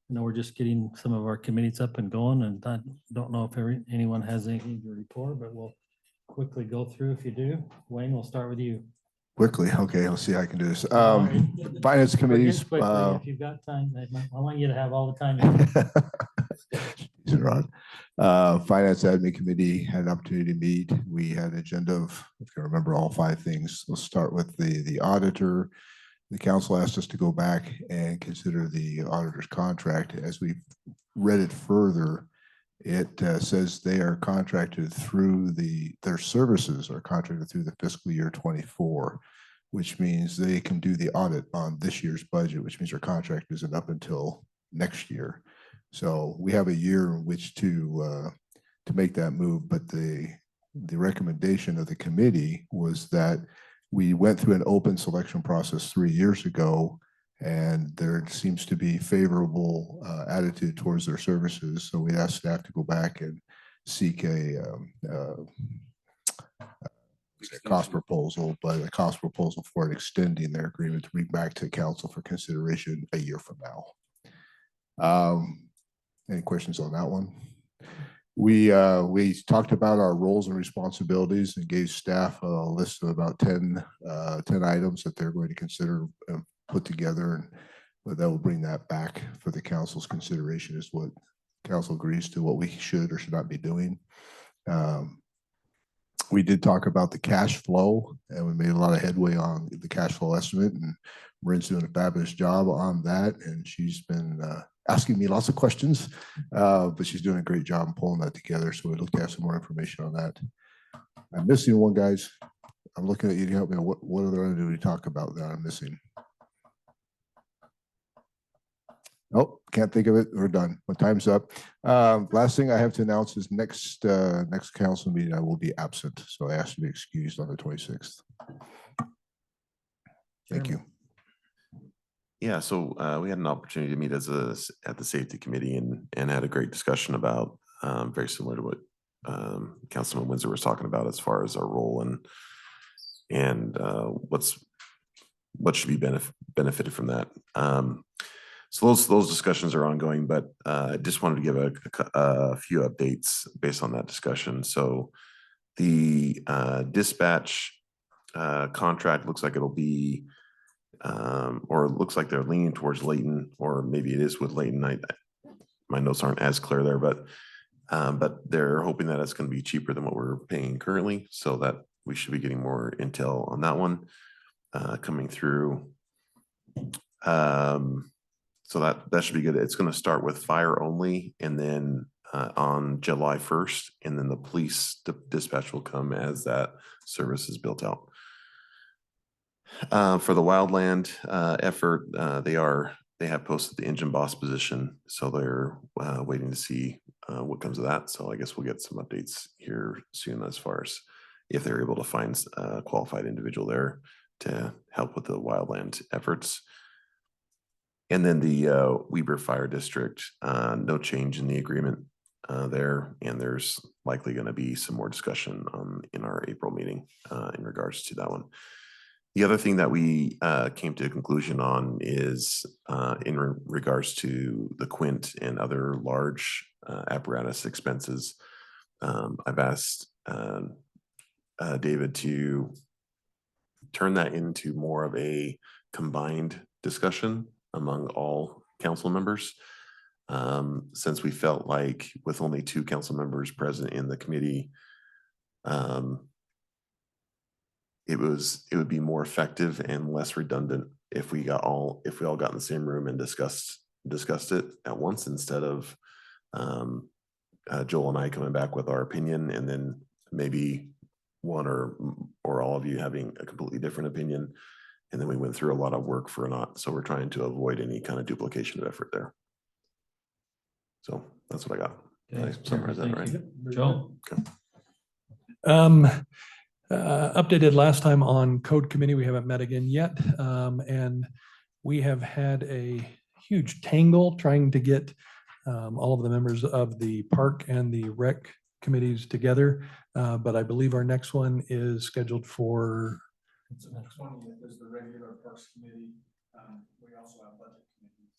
know we're just getting some of our committees up and going, and I don't know if anyone has anything to report, but we'll quickly go through if you do. Wayne, we'll start with you. Quickly, okay, I'll see how I can do this. It- Finance but committees. just quickly, If you've got time, I want you to have all the time. you can. Ron. Finance Admin Committee had an opportunity to meet. We had an agenda of, if you remember all 5 things. Let's start with the auditor. The council asked us to go back and consider the auditor's contract. As we read it further, It says they are contracted through their services are contracted through the fiscal year 24, which means they can do the audit on this year's budget, which means their contract isn't up until next year. So we have a year in which to make that move. But the recommendation of the committee was that we went through an open selection process 3 years ago, and there seems to be favorable attitude towards their services. So we asked staff to go back and seek a cost proposal, but a cost proposal for extending their agreement to bring back to council for consideration a year from now. Any questions on that one? We talked about our roles and responsibilities and gave staff a list of about 10 items that they're going to consider put together, and but that will bring that back for the council's consideration is what council agrees to what we should or should not be doing. We did talk about the cash flow, and we made a lot of headway on the cash flow estimate, and Marin's doing a fabulous job on that, and she's been asking me lots of questions, but she's doing a great job in pulling that together. So we'd look to have some more information on that. I'm missing one, guys. I'm looking at you to help me. What other item do we talk about that I'm missing? Nope, can't think of it. We're done. My time's up. Last thing I have to announce is next council meeting I will be absent, so I ask you to be excused on the 26th. Thank you. Yeah, so we had an opportunity to meet at the safety committee and had a great discussion about very similar to what Councilman Windsor was talking about as far as our role and what should be benefited from that. So those discussions are ongoing, but I just wanted to give a few updates based on that discussion. So the dispatch contract looks like it'll be, or it looks like they're leaning towards Layton, or maybe it is with Layton. My notes aren't as clear there, but they're hoping that it's going to be cheaper than what we're paying currently, so that we should be getting more intel on that one coming through. So that should be good. It's going to start with fire only, and then on July 1st, and then the police dispatch will come as that service is built out. For the wildland effort, they have posted the engine boss position, so they're waiting to see what comes of that. So I guess we'll get some updates here soon as far as if they're able to find a qualified individual there to help with the wildland efforts. And then the Weber Fire District, no change in the agreement there, and there's likely going to be some more discussion in our April meeting in regards to that one. The other thing that we came to a conclusion on is in regards to the Quint and other large apparatus expenses. I've asked David to turn that into more of a combined discussion among all council members, since we felt like with only 2 council members present in the committee, it would be more effective and less redundant if we all got in the same room and discussed it at once, instead of Joel and I coming back with our opinion and then maybe one or all of you having a completely different opinion. And then we went through a lot of work for not, so we're trying to avoid any kind of duplication of effort there. So that's what I got. Did I summarize that right? Joel? Okay. Updated last time on code committee. We haven't met again yet. And we have had a huge tangle trying to get all of the members of the park and the rec committees together. But I believe our next one is scheduled for. The next one is the regular Parks Committee. We also have budget committees.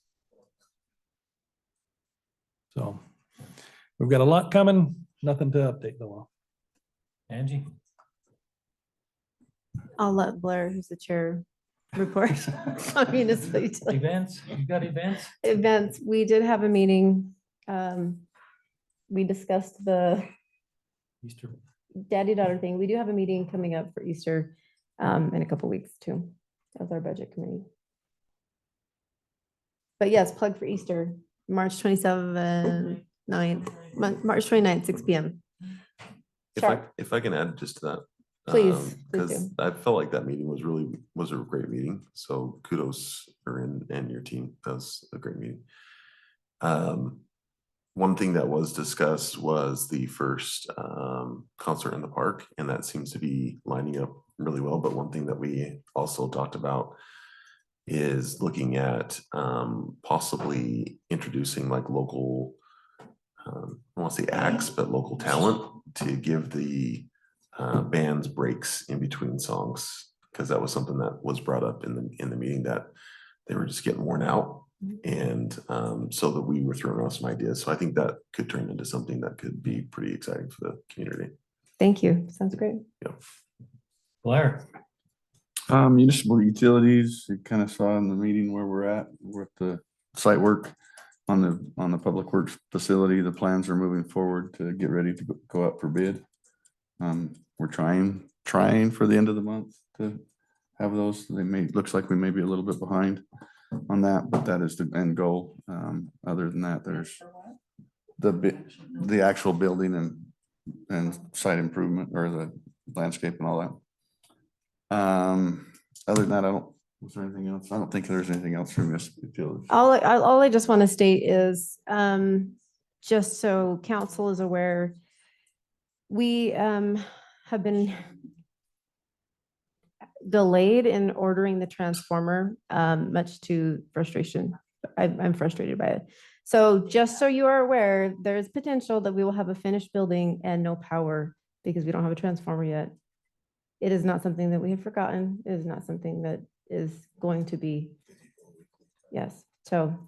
So we've got a lot coming, nothing to update though. Angie? I'll let Blair, who's the chair, report on municipal utility. Events? You got events? Events. We did have a meeting. We discussed the Easter. daddy-daughter thing. We do have a meeting coming up for Easter in a couple weeks too, as our budget committee. But yes, plug for Easter, March 27th, 9th, March 29th, 6 p.m. If I can add just to that. Please, please Because do. I felt like that meeting was a great meeting. So kudos Erin and your team. That was a great meeting. One thing that was discussed was the first concert in the park, and that seems to be lining up really well. But one thing that we also talked about is looking at possibly introducing like local, I don't want to say acts, but local talent to give the bands breaks in between songs, because that was something that was brought up in the meeting, that they were just getting worn out. And so that we were throwing out some ideas. So I think that could turn into something that could be pretty exciting for the community. Thank you. Sounds great. Yeah. Blair. Municipal utilities, you kind of saw in the meeting where we're at with the site work on the public works facility. The plans are moving forward to get ready to go up for bid. We're trying for the end of the month to have those. Looks like we may be a little bit behind on that, but that is the end goal. Other than that, there's the actual building and site improvement, or the landscape and all that. Other than that, was there anything else? I don't think there's anything else from this. All I just want to state is, just so council is aware, we have been delayed in ordering the transformer, much to frustration. I'm frustrated by it. So just so you are aware, there's potential that we will have a finished building and no power because we don't have a transformer yet. It is not something that we have forgotten. It is not something that is going to be. Yes. So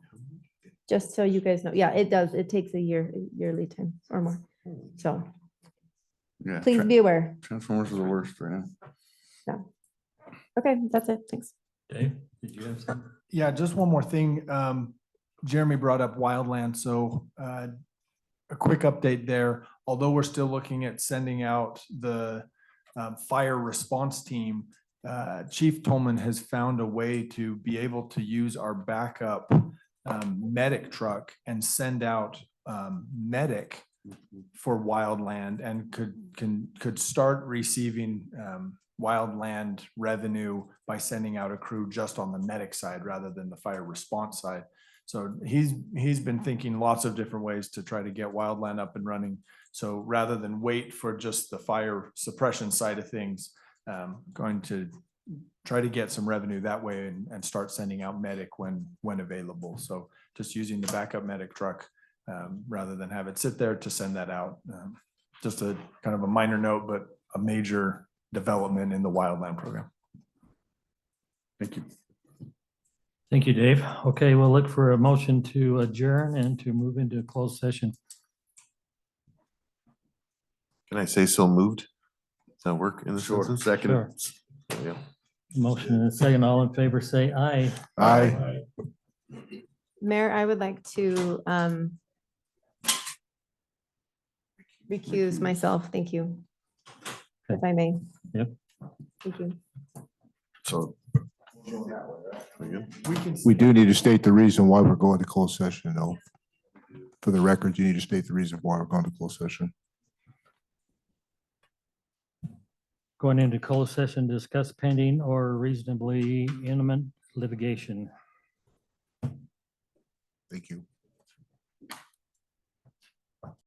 just so you guys know, yeah, it does. It takes a yearly time or more. So Yeah, please be aware. Transformers are the worst right now. Yeah. Okay, that's it. Thanks. Dave, did you have something? Yeah, just one more thing. Jeremy brought up wildland, so a quick update there. Although we're still looking at sending out the fire response team, Chief Tolman has found a way to be able to use our backup medic truck and send out medic for wildland, and could start receiving wildland revenue by sending out a crew just on the medic side rather than the fire response side. So he's been thinking lots of different ways to try to get wildland up and running. So rather than wait for just the fire suppression side of things, going to try to get some revenue that way and start sending out medic when available. So just using the backup medic truck rather than have it sit there to send that out. Just a kind of a minor note, but a major development in the wildland program. Thank you. Thank you, Dave. Okay, we'll look for a motion to adjourn and to move into a closed session. Can I say so moved? Does that work in the Sure. sentence? Second. Sure. There we go. Motion and a second. All in favor, say aye. Aye. Mayor, I would like to recuse myself. Thank you. If I may. Yep. Thank you. So We do need to state the reason why we're going to closed session, though. For the record, you need to state the reason why we're going to closed session. Going into closed session, discuss pending or reasonably imminent litigation. Thank you.